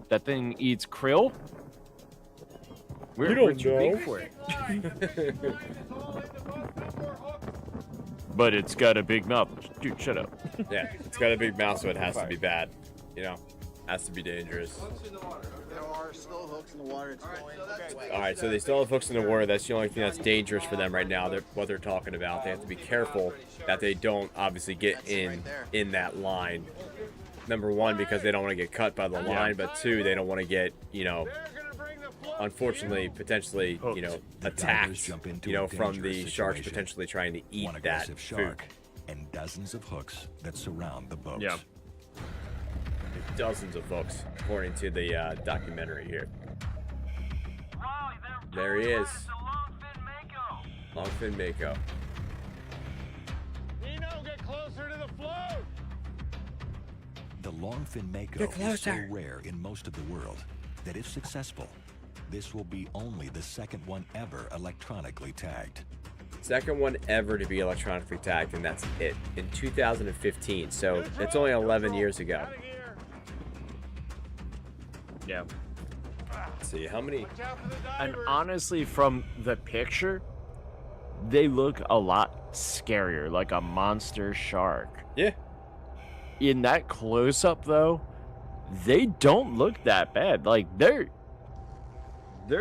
That thing eats krill? We're, You don't we're too big know. for it. But it's got a big mouth. Dude, shut up. Yeah, it's got a big mouth, so it has to be bad. You know, has to be dangerous. There are still hooks in the water. It's going All right, so they still have hooks in the water. That's the only thing that's dangerous for them right now. What they're talking about. They have to be careful that they don't obviously get in that line. Number one, because they don't want to get cut by the line, but 2, they don't want to get, unfortunately, potentially, attacked, jump into from a dangerous the sharks situation. potentially trying to eat One that aggressive food. shark and dozens of hooks that surround the boats. Yeah. Dozens of hooks, according to the documentary here. Wow, There he is. It's a longfin mako. Longfin mako. Nino, get closer to the float. The longfin mako Get is so closer. rare in most of the world that if successful, this will be only the second one ever electronically tagged. Second one ever to be electronically tagged, and that's it. In 2015, so it's only 11 years ago. Yeah. Let's see, how many? And honestly, from the picture, they look a lot scarier, like a monster shark. Yeah. In that close-up, though, they don't look that bad. Like, they're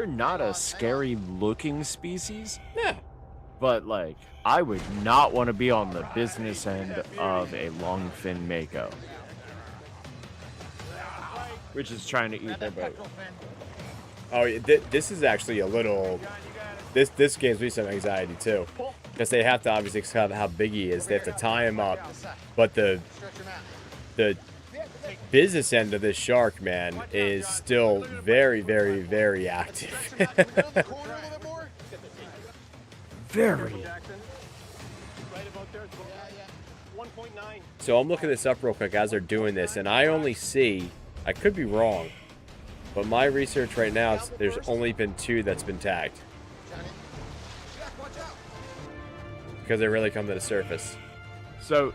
not a scary-looking species. Yeah. But, like, I would not want to be on the business end of a longfin mako. Which is trying to eat their boat. Oh, this is actually a little. This gives me some anxiety too, because they have to obviously discover how big he is. They have to tie him up, but the business end of this shark, man, is still very, very, very active. Very. So I'm looking this up real quick as they're doing this, and I only see. I could be wrong, but my research right now, there's only been 2 that's been tagged. Because they really come to the surface. So,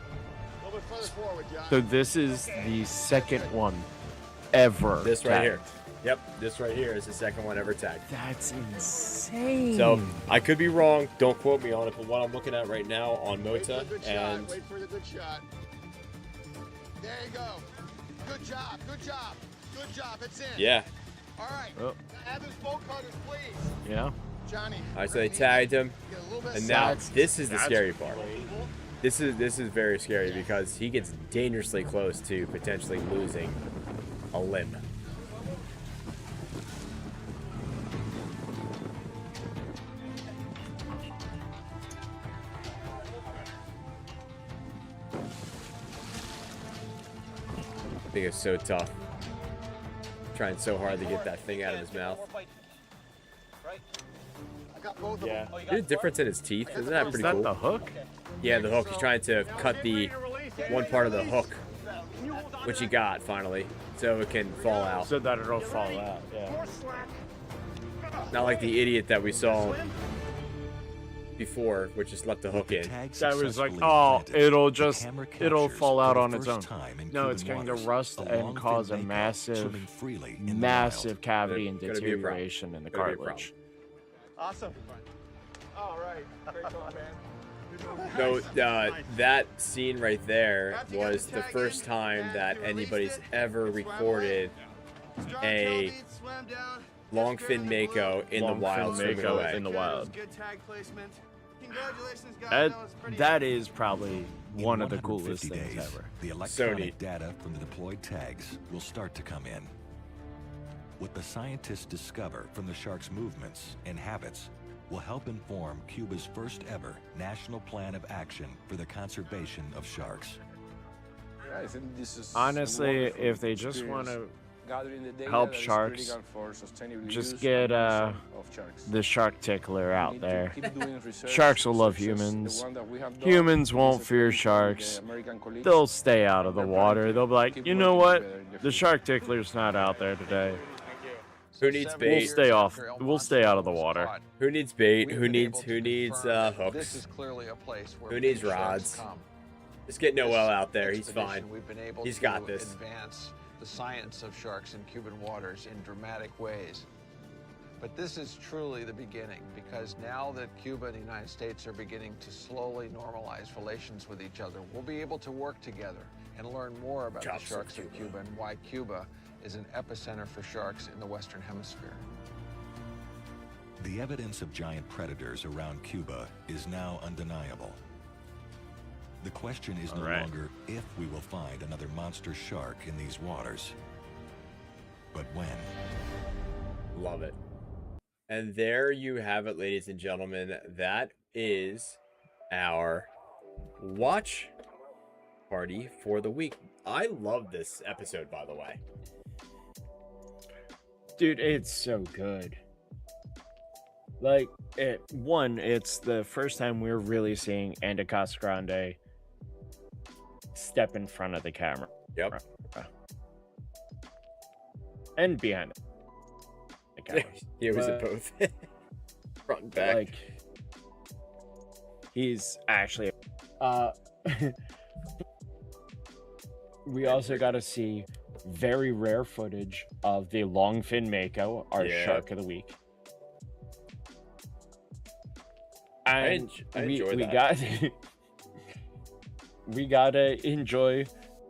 so this is the second one ever. This right here. tagged. Yep, this right here is the second one ever tagged. That's insane. So I could be wrong. Don't quote me on it, but what I'm looking at right now on Wait for Mota the good and shot. Wait for the good shot. There you go. Good job. Good job. Good job. It's in. yeah. All right. Oh. Have those boat cutters, please. Yeah. Johnny. All right, so they tagged him, Get a little bit and now south. this is the that's scary part. This is very scary because he gets dangerously close to potentially losing a limb. I think it's so tough. Trying so hard to get that thing out of his mouth. I got both of Yeah. them. See the difference in his teeth? Isn't that Is pretty that cool? the hook? Yeah, the hook. He's trying to cut the one part of the hook, which he got finally, so it can fall out. So that it'll fall out. Yeah. Not like the idiot that we saw before, which just left the hook in. That was like, oh, it'll fall out on its own. No, it's going to rust and cause a massive cavity and Gonna be a problem. deterioration in the Gonna be a problem. cartilage. Awesome. All right. Great going, man. No, that scene right there was the first time that anybody's ever recorded a longfin mako in the wild swimming Mako away. in the wild. Good tag placement. Congratulations, guys. That, was pretty that good. is probably In one of the coolest 150 things days, ever. The So electronic neat. data from the deployed tags will start to come in. What the scientists discover from the shark's movements and habits will help inform Cuba's first ever national plan of action for the conservation of sharks. I think this is Honestly, wonderful if they just want experience. to Gathering the data help that is sharks, critical for sustainable just use get and use of sharks. the shark tickler We out need to there. keep doing research Sharks will love such as the humans. one that we have done. Humans won't This is fear with the sharks. American colleagues. They'll stay out of the They're water. trying to They'll be like, keep you know working what? together in the The future. shark tickler's not out there today. Who needs We'll bait? stay off. We'll stay out of the water. Who needs bait? We've Who been needs able to confirm that This hooks? is clearly a place where Who needs big sharks rods? come. Just get Noel This out there. He's expedition, fine. We've been able He's to got this. advance the science of sharks in Cuban waters in dramatic ways. But this is truly the beginning, because now that Cuba and the United States are beginning to slowly normalize relations with each other, we'll be able to work together and learn more about Chops the sharks of Cuba and why Cuba is an epicenter for sharks in the Western Hemisphere. The evidence of giant predators around Cuba is now undeniable. The question is no All right. longer if we will find another monster shark in these waters, but when. Love it. And there you have it, ladies and gentlemen. That is our watch party for the week. I love this episode, by the way. Dude, it's so good. Like, it's the first time we're really seeing Andy Casagrande step in front of the camera. Yep. And behind it. The camera. He was at But, both. Front and back. Like, he's actually... we also got to see very rare footage of the longfin mako, our Yeah. shark of the week. And I we enjoy that. got we gotta enjoy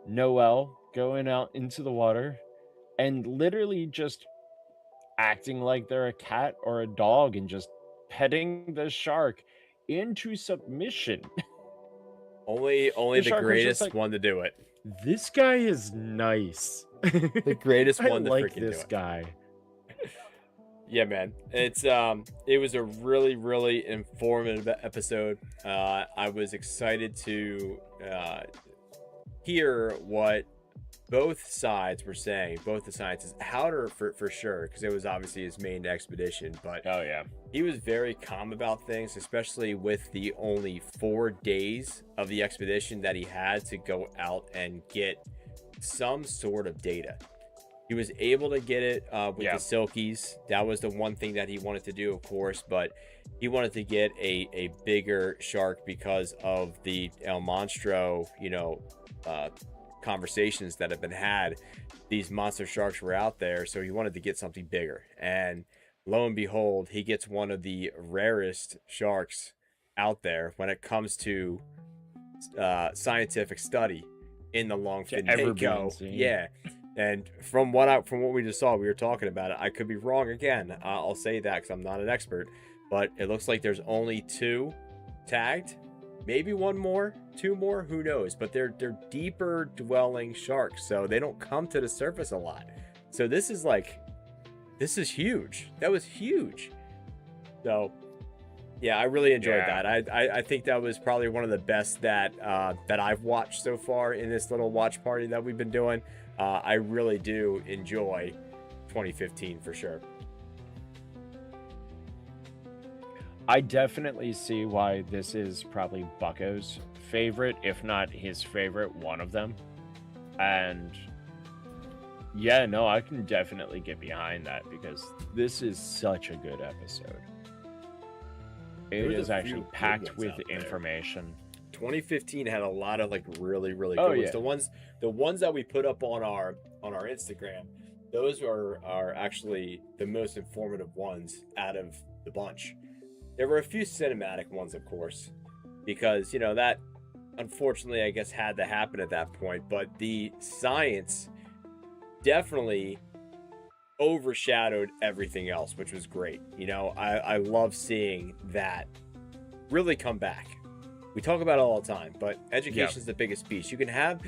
Noel going out into the water and literally just acting like they're a cat or a dog and just petting the shark into submission. Only The the shark was just greatest like- one to do it. This guy is nice. The greatest I one to like freaking do this it. guy. Yeah, man. It's it was a really informative episode. I was excited to hear what both sides were saying, both the scientists. Howder for sure, because it was obviously his main expedition, but Oh yeah. he was very calm about things, especially with the only 4 days of the expedition that he had to go out and get some sort of data. He was able to get it with Yeah. the Silkies. That was the one thing that he wanted to do, of course, but he wanted to get a bigger shark because of the El Monstro, conversations that have been had. These monster sharks were out there, so he wanted to get something bigger. And lo and behold, he gets one of the rarest sharks out there when it comes to scientific study in the longfin ever mako. been seen. Yeah. And from what we just saw, we were talking about it. I could be wrong again. I'll say that because I'm not an expert, but it looks like there's only 2 tagged, maybe 1 more, 2 more, who knows? But they're deeper dwelling sharks, so they don't come to the surface a lot. So this is huge. That was huge. So yeah, I really enjoyed that. I think that was probably one of the best that I've watched so far in this little watch party that we've been doing. I really do enjoy 2015 for sure. I definitely see why this is probably Bucko's favorite, if not his favorite, one of them. And yeah, no, I can definitely get behind that because this is such a good episode. It is actually packed with information. 2015 had a lot of really good Oh, ones. yeah. The ones that we put up on our Instagram, those are actually the most informative ones out of the bunch. There were a few cinematic ones, of course, because that unfortunately I guess had to happen at that point, but the science definitely overshadowed everything else, which was great. I love seeing that really come back. We talk about it all the time, but education is the biggest piece. You can have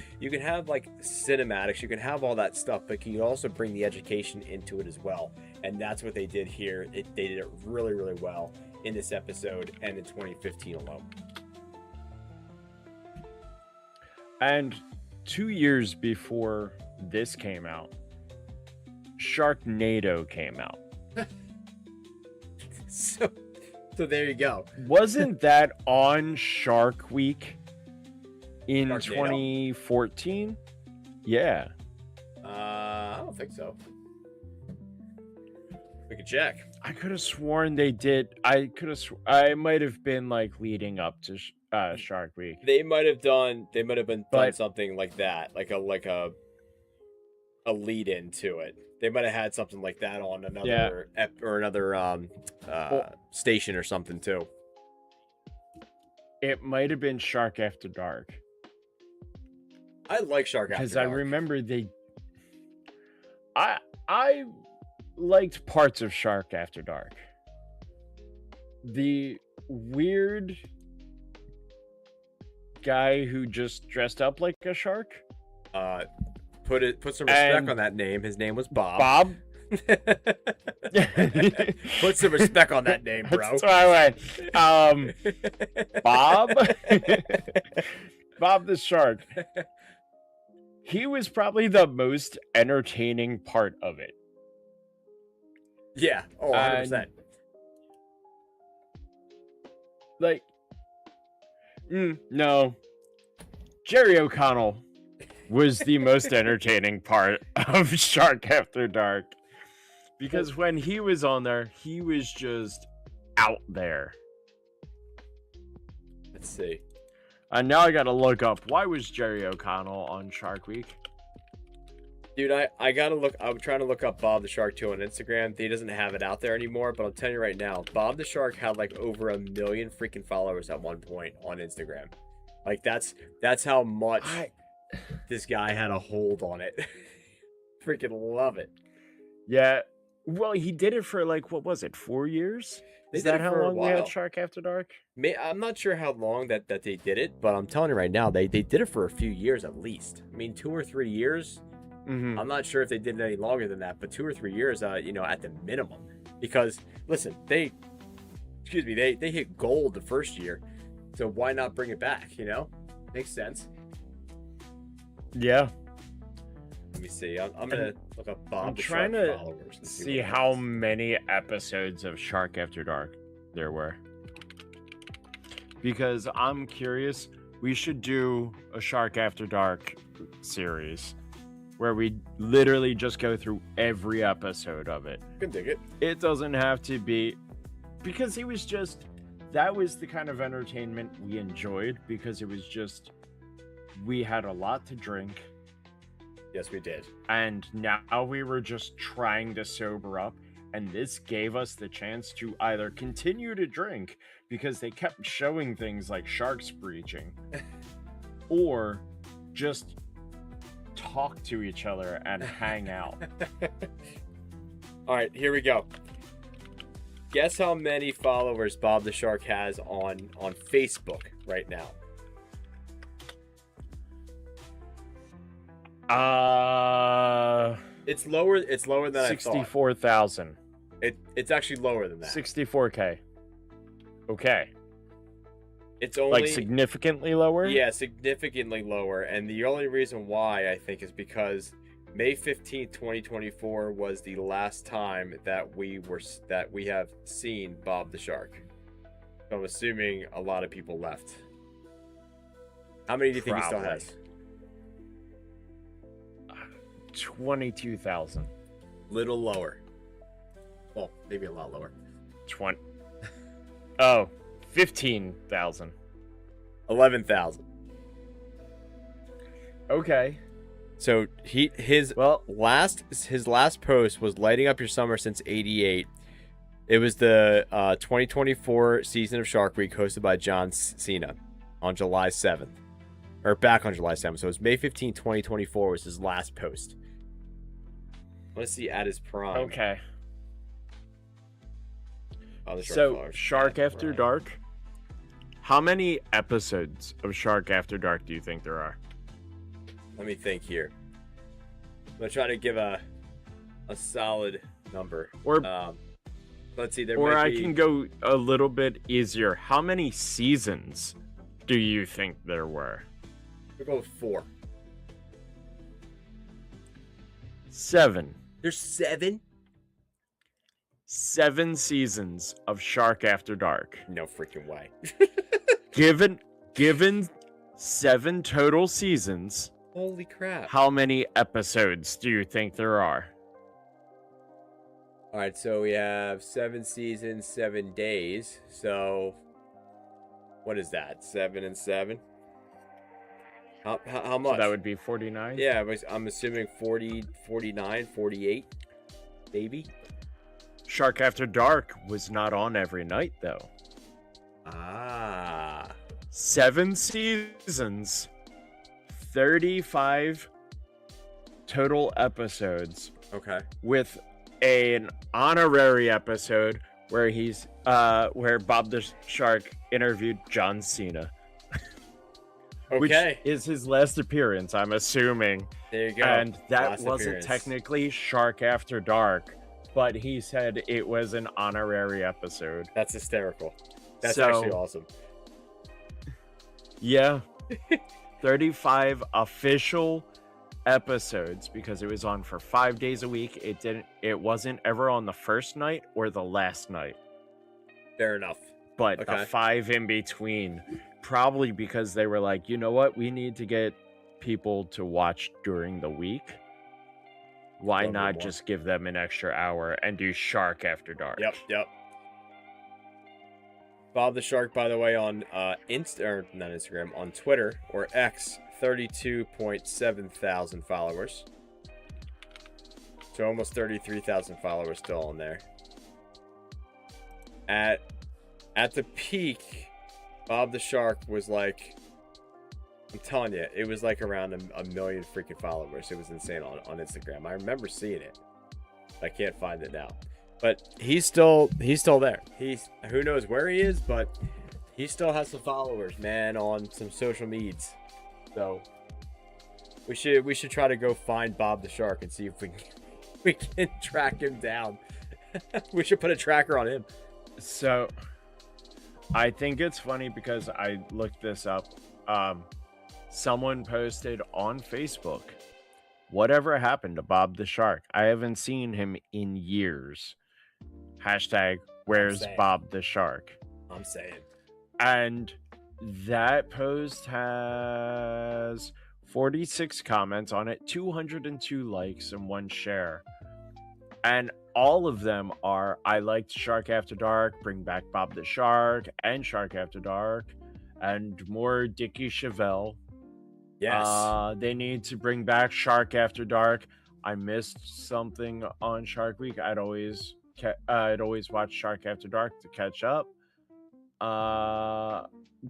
like cinematics, you can have all that stuff, but you can also bring the education into it as well. And that's what they did here. They did it really, really well in this episode and in 2015 alone. And 2 years before this came out, Sharknado came out. So there you go. Wasn't that on Shark Week in Sharknado? 2014? Yeah. I don't think so. We could check. I could have sworn they did. I might have been leading up to Shark Week. They might have done But- something like that, like a lead in to it. They might have had something like that on another station or something too. It might have been Shark After Dark. I like Shark After Because Dark. I remember I liked parts of Shark After Dark. The weird guy who just dressed up like a shark. Put some respect And- on that name. His name was Bob. Bob? Put some respect on that name, bro. That's why I went. Bob? Bob the Shark. He was probably the most entertaining part of it. Yeah. Oh, 100%. No. Jerry O'Connell was the most entertaining part of Shark After Dark. Because when he was on there, he was just out there. Let's see. And now I gotta look up, why was Jerry O'Connell on Shark Week? Dude, I gotta look. I'm trying to look up Bob the Shark too on Instagram. He doesn't have it out there anymore, but I'm telling you right now, Bob the Shark had over 1 million freaking followers at one point on Instagram. That's how much this guy had a hold on it. Freaking love it. Yeah. Well, he did it for what was it, 4 years? They Is did that it how for a long we had while. Shark After Dark? I'm not sure how long that they did it, but I'm telling you right now, they did it for a few years at least. I mean, 2 or 3 years. Mm-hmm. I'm not sure if they did it any longer than that, but 2 or 3 years, at the minimum. Because listen, they hit gold the first year, so why not bring it back? Makes sense. Yeah. Let me see. I'm gonna look up Bob I'm the trying Shark to followers. And see what how it is. many episodes of Shark After Dark there were. Because I'm curious, we should do a Shark After Dark series. where we literally just go through every episode of it. Can dig it. It doesn't have to be, because it was just, that was the kind of entertainment we enjoyed, because it was just, we had a lot to drink. Yes, we did. And now we were just trying to sober up, and this gave us the chance to either continue to drink, because they kept showing things like sharks breaching, or just talk to each other and hang out. All right, here we go. Guess how many followers Bob the Shark has on Facebook right now? It's lower than I thought. 64,000. It's actually lower than that. 64K. Okay. It's only like significantly lower? Yeah, significantly lower. And the only reason why I think is because May 15th, 2024 was the last time that we have seen Bob the Shark. So I'm assuming a lot of people left. How many do you think he still has? 22,000. Little lower. Well, maybe a lot lower. 15,000. 11,000. Okay. So his last post was lighting up your summer since '88. It was the 2024 season of Shark Week hosted by John Cena on July 7th. Or back on July 7th. So it was May 15, 2024 was his last post. Let's see at his prime. Okay. Oh, so Shark After Dark. How many episodes of Shark After Dark do you think there are? Let me think here. I'm gonna try to give a solid number. Or let's see. I can go a little bit easier. How many seasons do you think there were? We'll go with 4. 7. There's 7? 7 seasons of Shark After Dark. No freaking way. Given 7 total seasons. Holy crap. How many episodes do you think there are? All right, so we have 7 seasons, 7 days. So what is that? 7 and 7? How much? So that would be 49? Yeah, I'm assuming 40, 49, 48, maybe. Shark After Dark was not on every night, though. 7 seasons, 35 total episodes. Okay. With an honorary episode where where Bob the Shark interviewed John Cena. Okay. Which is his last appearance, I'm assuming. There you go. And that Last wasn't appearance. technically Shark After Dark, but he said it was an honorary episode. That's hysterical. That's So- actually awesome. Yeah. 35 official episodes because it was on for 5 days a week. It wasn't ever on the first night or the last night. Fair enough. But Okay. the 5 in between, probably because they were like, you know what, we need to get people to watch during the week. Why Love it not more. just give them an extra hour and do Shark After Dark? Yep. Bob the Shark, by the way, on not Instagram, on Twitter or X, 32.7 thousand followers. So almost 33,000 followers still on there. At the peak, Bob the Shark was like, I'm telling you, it was like around a million freaking followers. It was insane on Instagram. I remember seeing it. I can't find it now. But he's still there. Who knows where he is, but he still has some followers, man, on some social medias. So we should try to go find Bob the Shark and see if we can track him down. We should put a tracker on him. So I think it's funny because I looked this up. Someone posted on Facebook, whatever happened to Bob the Shark? I haven't seen him in years. Hashtag where's saying. Bob the Shark? I'm saying. And that post has 46 comments on it, 202 likes, and 1 share. And all of them are, I liked Shark After Dark, bring back Bob the Shark, and Shark After Dark, and more Dickie Chevelle. Yes. They need to bring back Shark After Dark. I missed something on Shark Week. I'd always watch Shark After Dark to catch up.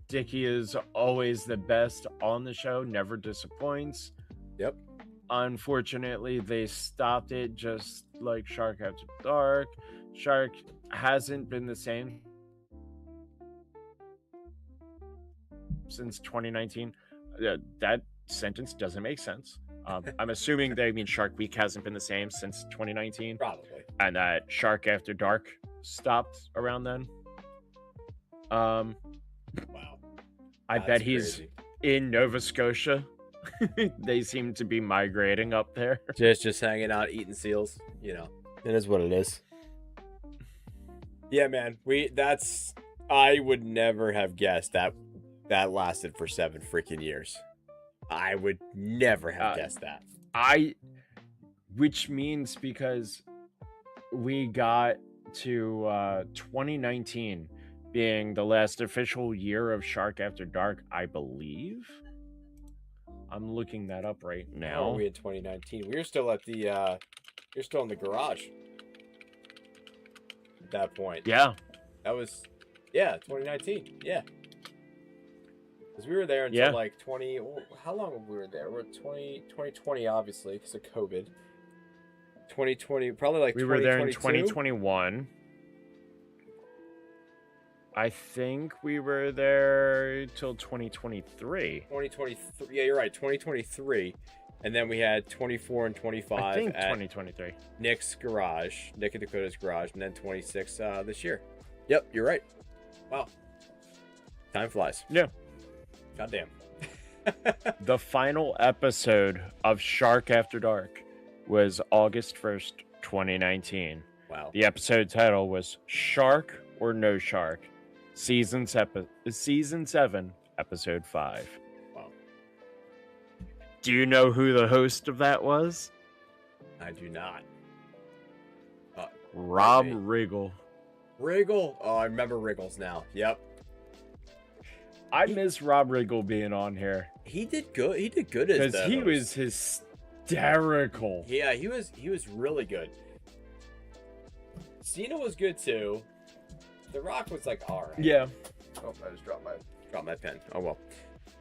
Dickie is always the best on the show, never disappoints. Yep. Unfortunately, they stopped it just like Shark After Dark. Shark hasn't been the same since 2019. That sentence doesn't make sense. I'm assuming they mean Shark Week hasn't been the same since 2019. Probably. And that Shark After Dark stopped around then. Wow. I bet he's in Nova Scotia. They seem to be migrating up there. Just hanging out, eating seals. You know, it is what it is. Yeah, man. I would never have guessed that lasted for 7 freaking years. I would never have guessed that. Which means because we got to 2019 being the last official year of Shark After Dark, I believe. I'm looking that up right now. How are we in 2019? We were still at the you're still in the garage at that point. Yeah. That was 2019. Yeah. Because we were there until like 20. How long we were there? We're 2020, obviously, because of COVID. 2020, probably like 2022. We were there in 2021. I think we were there till 2023. 2023. Yeah, you're right. 2023. And then we had 24 and 25 I think at 2023. Nick's garage, Nick and Dakota's garage, and then 26 this year. Yep, you're right. Wow. Time flies. Yeah. Goddamn. The final episode of Shark After Dark was August 1st, 2019. Wow. The episode title was Shark or No Shark, Season 7, Episode 5. Wow. Do you know who the host of that was? I do not. Rob Riggle. Riggle? Oh, I remember Riggles now. Yep. I miss Rob Riggle being on here. He did good. He did good as because he was hysterical. Yeah, he was really good. Cena was good too. The Rock was like all right. Yeah. Oh, I just dropped my pen. Oh well.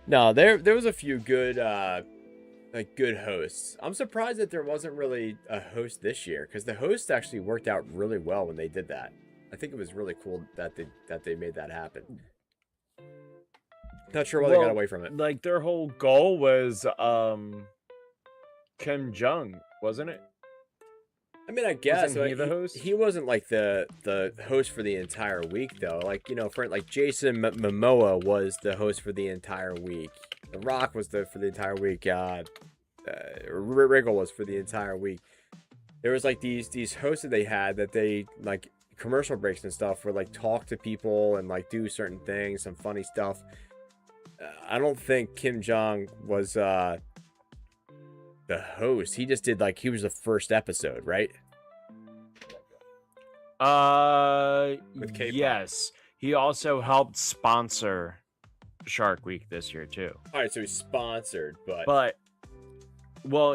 No, there was a few good good hosts. I'm surprised that there wasn't really a host this year because the host actually worked out really well when they did that. I think it was really cool that they made that happen. Not sure why they got away from it. Like their whole goal was Kim Jong, wasn't it? I mean, I guess wasn't he the host? He wasn't like the host for the entire week though. Like, you know, for like Jason Momoa was the host for the entire week. The Rock was for the entire week. Riggle was for the entire week. There was like these hosts that they had that they like commercial breaks and stuff where like talk to people and like do certain things, some funny stuff. I don't think Kim Jong was the host. He just did like he was the first episode, right? With K-pop. Yes. He also helped sponsor Shark Week this year too. All right, so he's sponsored, but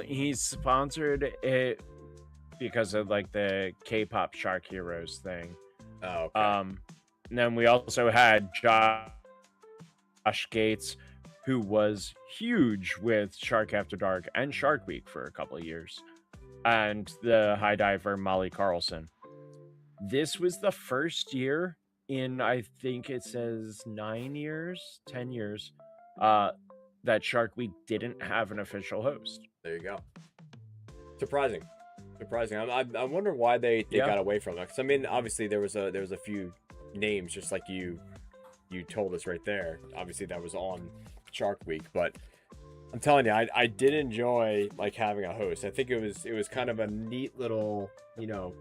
he sponsored it because of like the K-pop Shark Heroes thing. Oh, okay. And then we also had Josh Gates, who was huge with Shark After Dark and Shark Week for a couple of years, and the high diver Molly Carlson. This was the first year in, I think it says 10 years, that Shark Week didn't have an official host. There you go. Surprising. I wonder why they got away from it. Because I mean, obviously there was a few names, just like you told us right there. Obviously that was on Shark Week, but I'm telling you, I did enjoy like having a host. I think it was kind of a neat little, you know,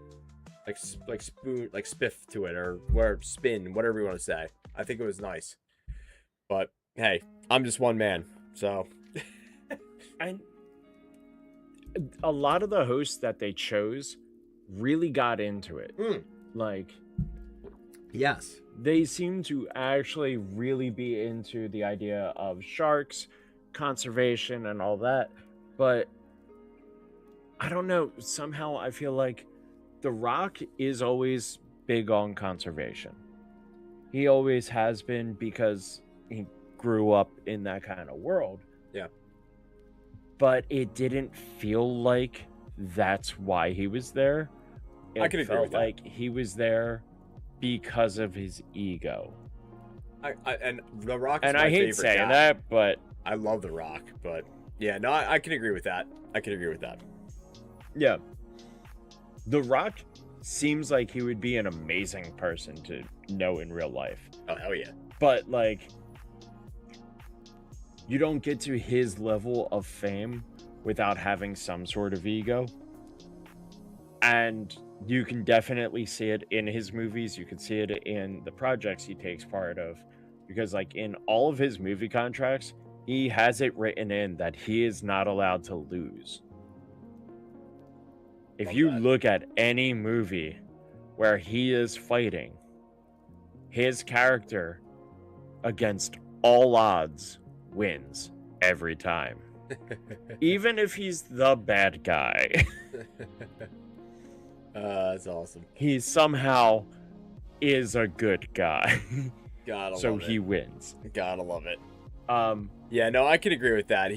like spoon, like spiff to it, or spin, whatever you want to say. I think it was nice. But hey, I'm just one man, so And a lot of the hosts that they chose really got into it. Like, yes, they seem to actually really be into the idea of sharks, conservation, and all that. But I don't know, somehow I feel like The Rock is always big on conservation. He always has been because he grew up in that kind of world. Yeah. But it didn't feel like that's why he was there. I can agree with that. Like he was there because of his ego. And The Rock is And my I hate favorite saying guy. that, but I love The Rock, but yeah, no, I can agree with that. I can agree with that. yeah. The Rock seems like he would be an amazing person to know in real life. Oh, hell yeah. But, like, you don't get to his level of fame without having some sort of ego. And you can definitely see it in his movies. You can see it in the projects he takes part of. Because, like, in all of his movie contracts, he has it written in that he is not allowed to lose. If you look at any movie where he is fighting, his character, against all odds, wins every time. Even if he's the bad guy. That's awesome. He somehow is a good guy. Gotta so love it. he wins. Gotta love it. Yeah, no, I can agree with that.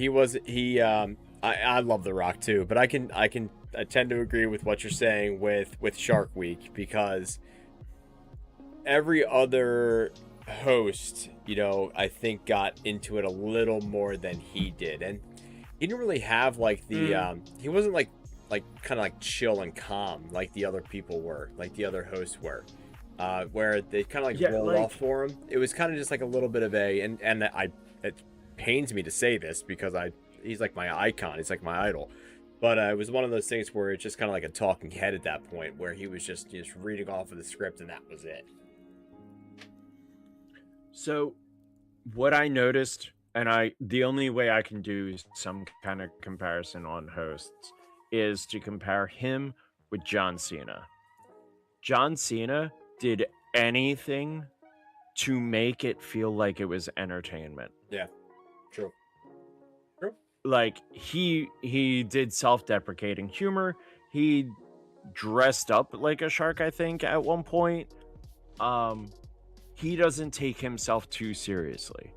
I love The Rock too, but I tend to agree with what you're saying with Shark Week, because every other host, I think got into it a little more than he did, and he didn't really have like the he wasn't like kind of like chill and calm like the other people were, like the other hosts were, where they kind of rolled off for him. It was kind of just like a little bit of it pains me to say this because he's like my icon, he's like my idol. But it was one of those things where it's just kind of like a talking head at that point, where he was just reading off of the script and that was it. So, what I noticed, and the only way I can do some kind of comparison on hosts is to compare him with John Cena. John Cena did anything to make it feel like it was entertainment. Yeah, true. Like, he did self-deprecating humor. He dressed up like a shark, I think, at one point. He doesn't take himself too seriously,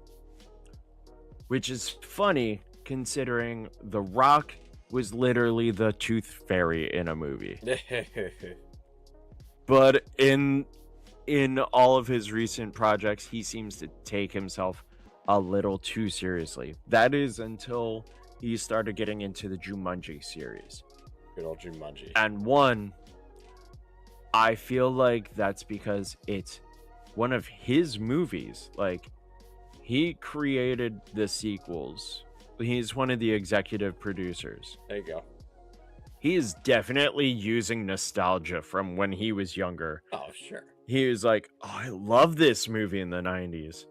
which is funny considering The Rock was literally the Tooth Fairy in a movie. But in all of his recent projects, he seems to take himself a little too seriously. That is until he started getting into the Jumanji series. Good old Jumanji. And I feel like that's because it's one of his movies. Like, he created the sequels. He's one of the executive producers. There you go. He is definitely using nostalgia from when he was younger. Oh, sure. He was like, oh, I love this movie in the 90s.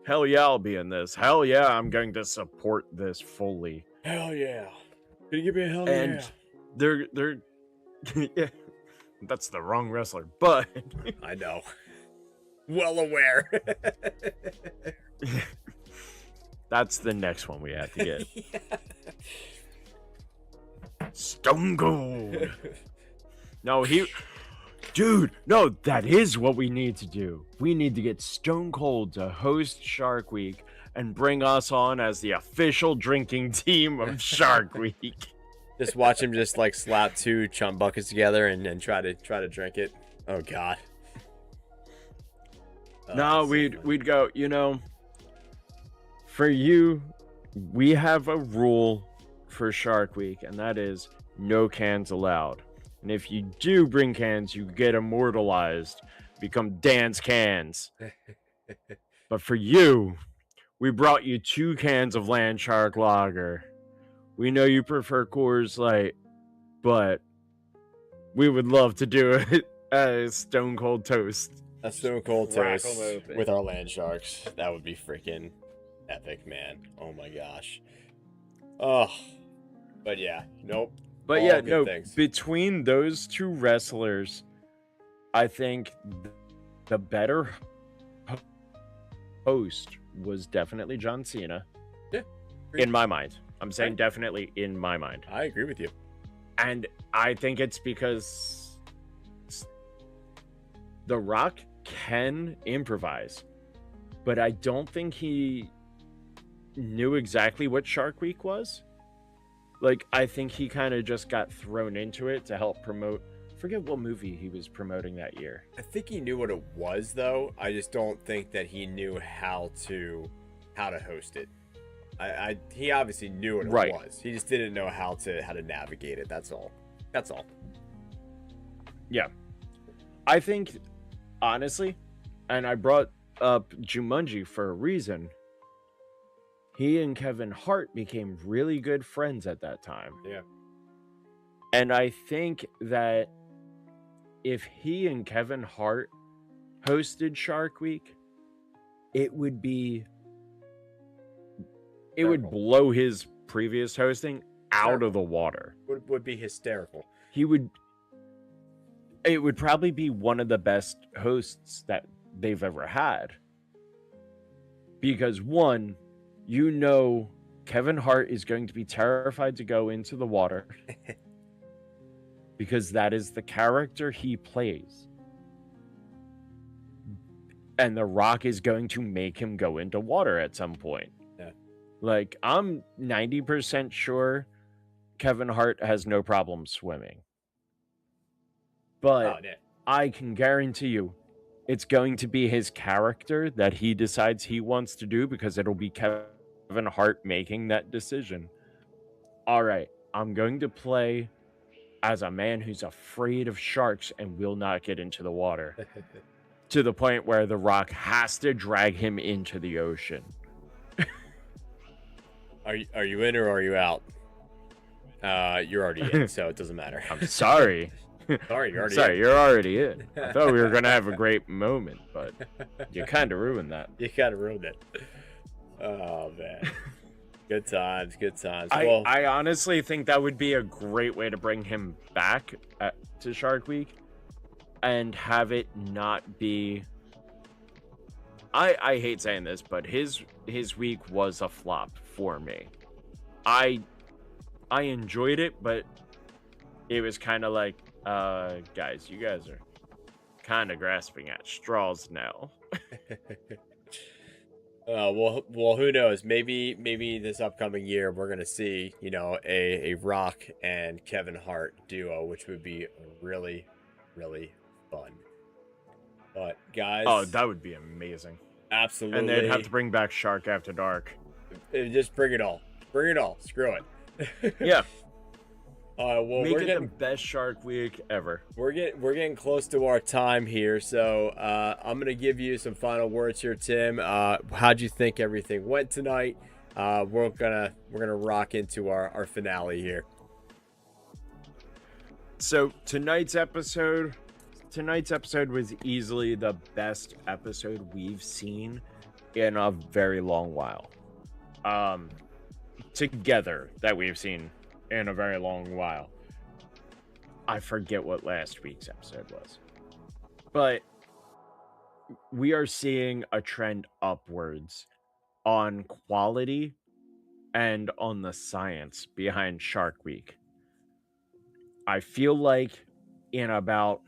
Hell yeah, I'll be in this. Hell yeah, I'm going to support this fully. Hell yeah. Can you give me a hell and yeah? They're yeah, that's the wrong wrestler, but I know. Well aware. That's the next one we have to get. Yeah. Stone Cold. No, dude, no, that is what we need to do. We need to get Stone Cold to host Shark Week and bring us on as the official drinking team of Shark Week. Just watch him just like slap two chum buckets together and try to drink it. Oh god. No, we'd go, for you, we have a rule for Shark Week, and that is no cans allowed. And if you do bring cans, you get immortalized, become Dan's cans. But for you, we brought you 2 cans of Land Shark Lager. We know you prefer Coors Light, but we would love to do it as Stone Cold Toast. A Stone Cold Crack toast 'em open. with our land sharks. That would be freaking epic, man. Oh my gosh. Oh, but yeah, nope. But All yeah, good no, things. between those two wrestlers, I think the better host was definitely John Cena. Yeah. In my mind. I'm saying Right. definitely in my mind. I agree with you. And I think it's because The Rock can improvise, but I don't think he knew exactly what Shark Week was. Like, I think he kind of just got thrown into it to help promote. Forget what movie he was promoting that year. I think he knew what it was, though. I just don't think that he knew how to host it. He obviously knew what it was. He just didn't know how to navigate it. That's all. That's all. Yeah. I think, honestly, and I brought up Jumanji for a reason, he and Kevin Hart became really good friends at that time. Yeah. And I think that if he and Kevin Hart hosted Shark Week, it would blow his previous hosting out of the water. Would be hysterical. It would probably be one of the best hosts that they've ever had. Because one, Kevin Hart is going to be terrified to go into the water. Because that is the character he plays. And The Rock is going to make him go into water at some point. Yeah. Like, I'm 90% sure Kevin Hart has no problem swimming. But I can guarantee you, it's going to be his character that he decides he wants to do, because it'll be Kevin Hart making that decision. All right, I'm going to play as a man who's afraid of sharks and will not get into the water. To the point where The Rock has to drag him into the ocean. Are you in or are you out? You're already in, so it doesn't matter. I'm sorry. Sorry, you're already Sorry, in. you're already in. I thought we were going to have a great moment, but you kind of ruined that. You kind of ruined it. Oh, man. Good times, good times. I honestly think that would be a great way to bring him back to Shark Week and have it not be... I hate saying this, but his week was a flop for me. I enjoyed it, but it was kind of like, guys, you guys are kind of grasping at straws now. Well, who knows? Maybe this upcoming year we're gonna see, a Rock and Kevin Hart duo, which would be really, really fun. But guys, oh, that would be amazing. Absolutely. And they'd have to bring back Shark After Dark. Just bring it all. Bring it all. Screw it. Yeah. Well, Make we're it getting the best Shark Week ever. We're getting close to our time here, so I'm gonna give you some final words here, Tim. How'd you think everything went tonight? We're gonna rock into our finale here. So tonight's episode was easily the best episode we've seen in a very long while. Together that we've seen in a very long while. I forget what last week's episode was. But we are seeing a trend upwards on quality and on the science behind Shark Week. I feel like in about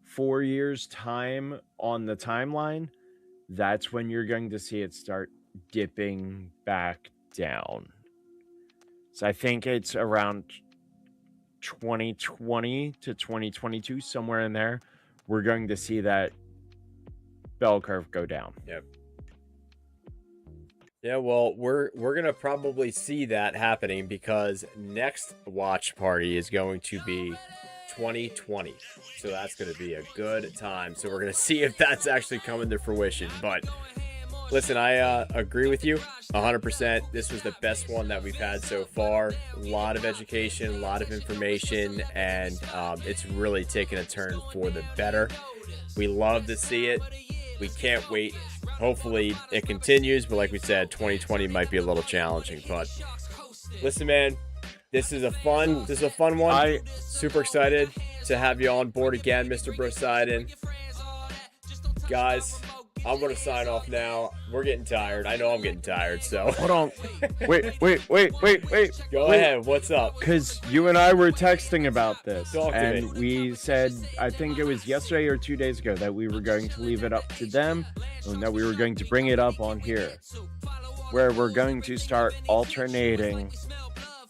4 years' time on the timeline, that's when you're going to see it start dipping back down. So I think it's around 2020 to 2022, somewhere in there, we're going to see that bell curve go down. Yep. Yeah, well, we're gonna probably see that happening because next watch party is going to be 2020. So that's gonna be a good time. So we're gonna see if that's actually coming to fruition. But listen, I agree with you 100%. This was the best one that we've had so far. A lot of education, a lot of information, and it's really taken a turn for the better. We love to see it. We can't wait. Hopefully it continues, but like we said, 2020 might be a little challenging. But Listen, man, this is a fun one. Super excited to have you on board again, Mr. Brosidon. Guys, I'm gonna sign off now. We're getting tired. I know I'm getting tired, so Hold on. Wait. Go ahead. What's up? Because you and I were texting about this, Talk to and me. we said, I think it was yesterday or 2 days ago, that we were going to leave it up to them, and that we were going to bring it up on here, where we're going to start alternating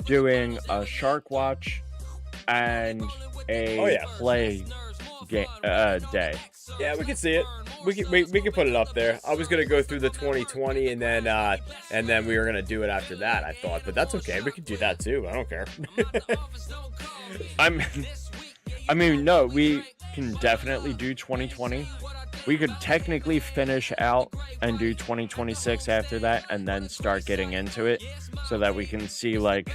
doing a Shark Watch and a play game day. Yeah, we can see it. We can put it up there. I was gonna go through the 2020 and then we were gonna do it after that, I thought, but that's okay. We could do that too. I don't care. I mean, no, we can definitely do 2020. We could technically finish out and do 2026 after that, and then start getting into it, so that we can see like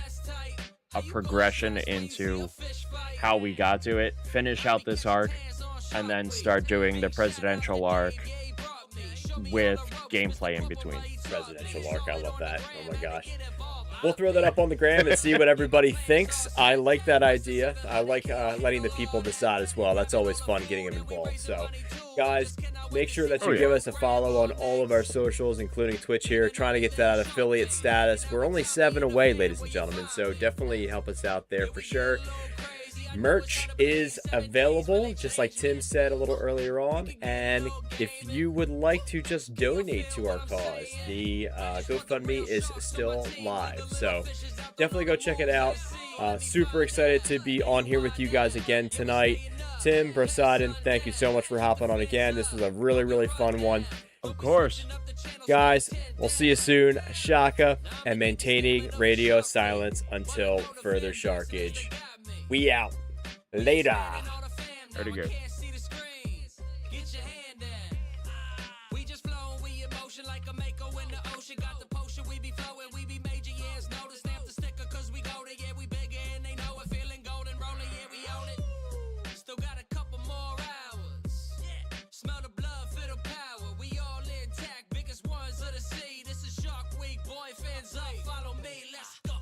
a progression into how we got to it. Finish out this arc, and then start doing the presidential arc with gameplay in between. Presidential arc, I love that. Oh my gosh. We'll throw that up on the gram and see what everybody thinks. I like that idea. I like letting the people decide as well. That's always fun, getting them involved. So, guys, make sure that you give us a follow on all of our socials, including Twitch here. Trying to get that affiliate status. We're only 7 away, ladies and gentlemen. So definitely help us out there for sure. Merch is available, just like Tim said a little earlier on, and if you would like to just donate to our cause, the GoFundMe is still live, so definitely go check it out. Super excited to be on here with you guys again tonight. Tim, Brosidon, thank you so much for hopping on again. This was a really, really fun one. Of course. Guys, we'll see you soon. Shaka, and maintaining radio silence until further sharkage. We out. Later. Pretty good. Smell the blood, feel the power. We all intact, biggest ones of the sea. This is Shark Week, boy, fans up. Follow me, let's go.